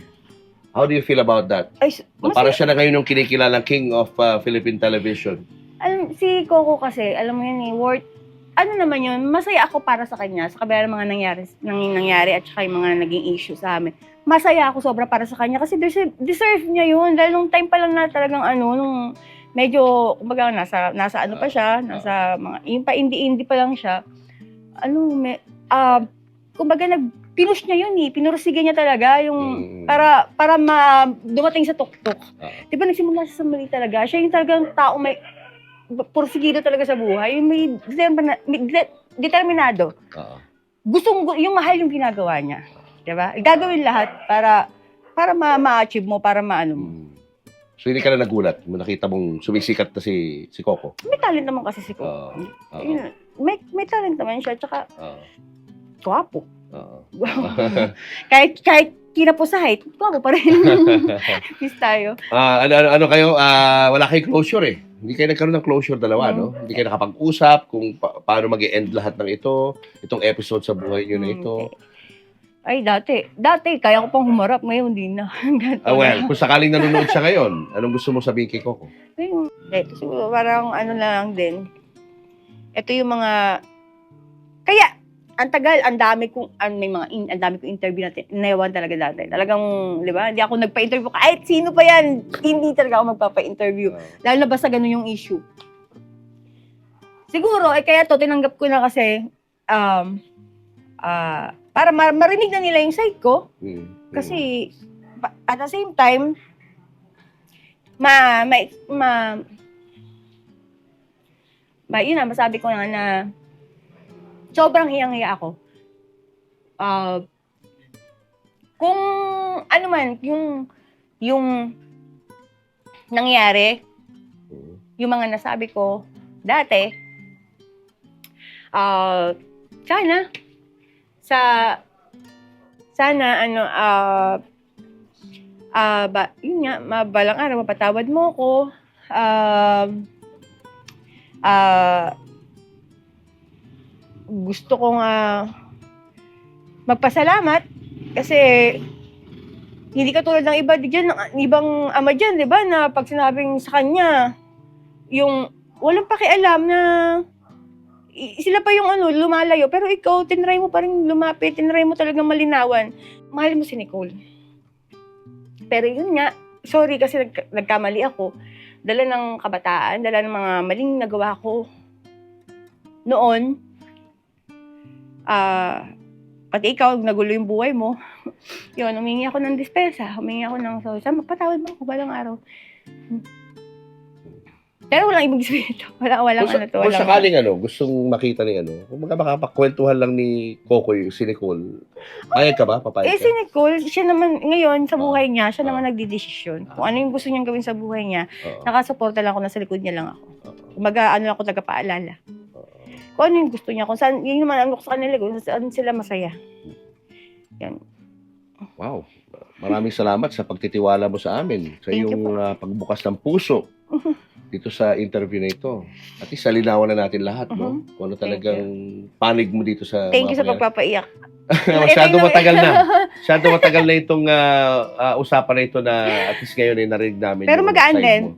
How do you feel about that? Para siya na ngayon yung kinikilalang king of Philippine television. Si Coco kasi, alam mo yun naman yun, masaya ako para sa kanya, sa kabila ng mga nangyari at saka yung mga naging issue sa amin. Masaya ako sobra para sa kanya kasi deserve niya yun. Dahil nung time pa lang na talagang nung medyo, kumbaga, nasa ano pa siya, nasa mga, yung pa indie pa lang siya, kumbaga, pinush niya yun pinursigan niya talaga, yung, para dumating sa tuktok. Diba, nagsimula siya sa mali talaga, siya yung talagang tao may, pursigido talaga sa buhay, yung may determinado. Yung mahal yung ginagawa niya. Diba? Gagawin lahat para ma-achieve mo, para maano mo. So, hindi ka na nagulat mo nakita mong sumisikat na si Coco? May talent naman kasi si Coco. May talent naman siya, tsaka gwapo. Kahit kinapo sa height, gwapo pa rin. Peace tayo. Ano kayo, wala kayong closure eh. Hindi kayo nagkaroon ng closure dalawa, no? Hindi kayo nakapag-usap kung paano mag-e-end lahat ng itong episode sa buhay niyo na ito. Ay, dati, kaya ko pang humarap. Ngayon, hindi na. Well, kung sakaling nanonood siya ngayon, anong gusto mo sabihin kay Coco? Ito, siguro, parang lang din. Ito yung mga, kaya, ang tagal, ang dami kong interview natin. Inayawan talaga dati. Talagang, di ba, hindi ako nagpa-interview. Kahit sino pa yan, hindi talaga ako magpapa-interview. Lalo na basta ganun yung issue. Siguro, kaya to, tinanggap ko na kasi, para marinig na nila yung side ko. Kasi, at the same time, Yun na, masabi ko na sobrang hiyang-hiya ako. Kung ano man, yung nangyari, yung mga nasabi ko dati, yun nga, mabalang araw, mapatawad mo ko. Gusto kong magpasalamat kasi hindi katulad ng iba diyan, ng ibang ama diyan, 'di ba, na pag sinabing sa kanya yung walang pakialam na sila pa yung lumalayo, pero ikaw tinry mo pa rin lumapit, tinry mo talagang malinawan. Mahal mo si Nicole. Pero yun nga, sorry kasi nagkamali ako. Dala ng kabataan, dala ng mga maling nagawa ko noon. Pati ikaw, nagulo yung buhay mo. Yun, humingi ako ng dispensa. Humingi ako ng magpatawad mo ako balang araw. Pero walang ibig sabihin ito. Walang Kung sakaling gustong makita ni kung makapakwentuhan lang ni Kokoy, si Nicole, payag ka ba? Papayag ka? si Nicole, siya naman, ngayon, sa buhay niya, siya naman nagdidesisyon. Kung ano yung gusto niyang gawin sa buhay niya, nakasuporta lang ako, nasa likod niya lang ako. Kumbaga, ako tagapaalala. Kung ano yung gusto niya, kung saan, yun naman ang gusto sa kanila, kung saan sila masaya. Yan. Wow. Maraming salamat sa pagtitiwala mo sa amin, sa Thank you iyong pagbukas ng puso dito sa interview na ito. At least, salinawan na natin lahat, no? Kung ano talagang panig mo dito sa Thank you sa pagpapaiyak. Masyado matagal na. Masyado matagal na itong usapan na ito na at least ngayon ay narinig namin. Pero yung magaan side din. mo.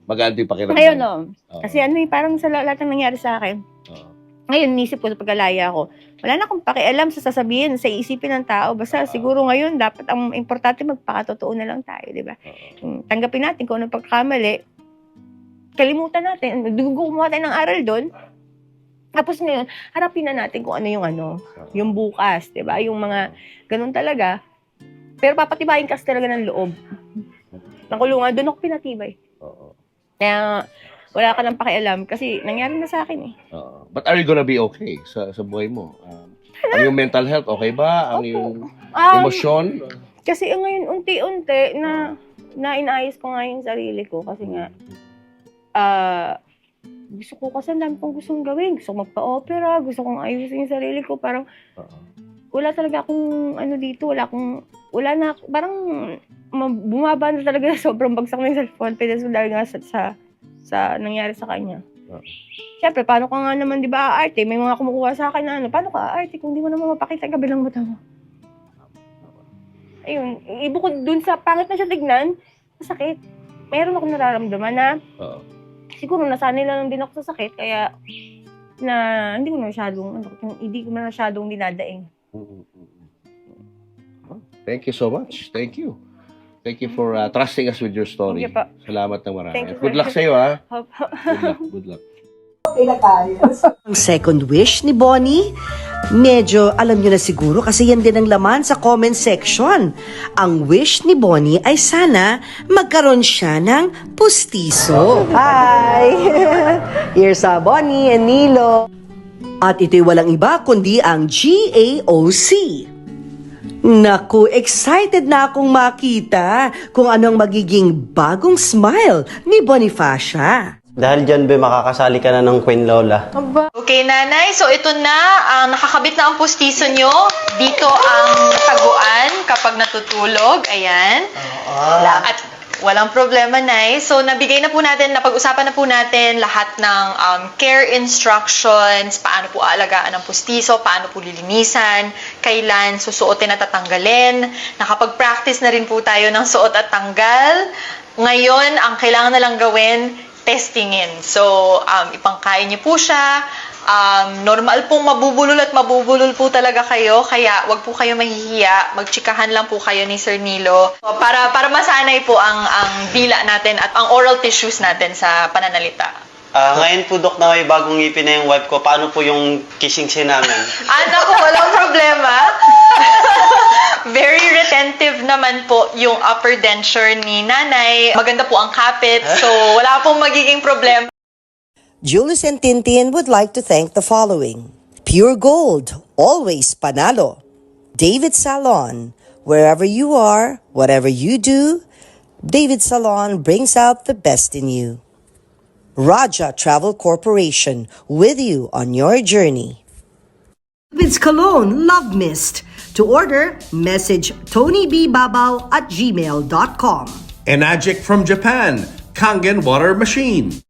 Magaan din pakiramdam. Ngayon, no? Oo. Kasi parang sa lahat ng nangyari sa akin, Oo. ngayon, nisip ko sa pagkalaya ko, wala na akong pakialam sa sasabihin, sa isipin ng tao. Basta siguro ngayon, dapat ang importante magpakatotoo na lang tayo, di ba? Tanggapin natin kung anong pagkamali. Kalimutan natin. Gumawa tayo ng aral doon. Tapos ngayon, harapin na natin kung ano yung bukas, di ba? Yung mga ganun talaga. Pero papatibayin kasi talaga ng loob. Nakulungan, doon ako pinatibay. Oo. Kaya wala ka nang pakialam kasi nangyari na sa akin eh. But are you gonna be okay sa buhay mo? Ang yung mental health, okay ba? Ang yung emosyon? Kasi ngayon, unti-unti na inaayos ko nga yung sarili ko kasi nga, gusto ko kasi ang dami kong gustong gawin. Gusto ko magpa-opera, gusto kong ayusin yung sarili ko. Parang, wala talaga akong dito, wala na, parang bumaba na talaga sobrang bagsak na yung self-confidence dahil nga sa nangyari sa kanya. Siyempre, paano ka nga naman, di ba, aarte? May mga kumukuha sa akin na paano ka aarte kung di mo naman mapakita ang kabilang mata mo? Ayun, ibukod dun sa pangit na siya tignan, masakit. Meron akong nararamdaman na siguro nasanay lang din ako sa sakit, kaya na hindi ko na masyadong dinadaing. Thank you so much. Thank you. Thank you for trusting us with your story. Thank you po. Salamat ng marami. Thank you, Good sir. luck sa iyo, ha? Opo. Good luck. Ang second wish ni Bonnie, medyo alam nyo na siguro kasi yan din ang laman sa comment section. Ang wish ni Bonnie ay sana magkaroon siya ng pustiso. Hi! Here's Bonnie and Nilo. At ito'y walang iba kundi ang GAOC. Naku, excited na akong makita kung anong magiging bagong smile ni Bonifacia. Dahil dyan, be, makakasali ka na ng Queen Lola. Okay, nanay. So, ito na. Nakakabit na ang pustiso nyo. Dito ang taguan kapag natutulog. Ayan. At walang problema, nay. So, napag-usapan na po natin lahat ng care instructions, paano po aalagaan ang pustiso, paano po lilinisan, kailan susuotin at tatanggalin. Nakapag-practice na rin po tayo ng suot at tanggal. Ngayon, ang kailangan na lang gawin, testingin. So, ipangkain niyo po siya. Normal pong mabubulol po talaga kayo, kaya wag po kayo mahihiya. Magtsikahan lang po kayo ni Sir Nilo para masanay po ang dila natin at ang oral tissues natin sa pananalita. Ngayon po, Dok, na may bagong ngipin na yung wife ko, paano po yung kissing scene namin? Naku, walang problema. Very retentive naman po yung upper denture ni nanay. Maganda po ang kapit, so wala pong magiging problema. Julius and Tintin would like to thank the following. Pure Gold, always panalo. David Salon, wherever you are, whatever you do, David Salon brings out the best in you. Raja Travel Corporation, with you on your journey. David's Cologne Love Mist. To order, message tonybbabaw@gmail.com. Enagic from Japan, Kangen Water Machine.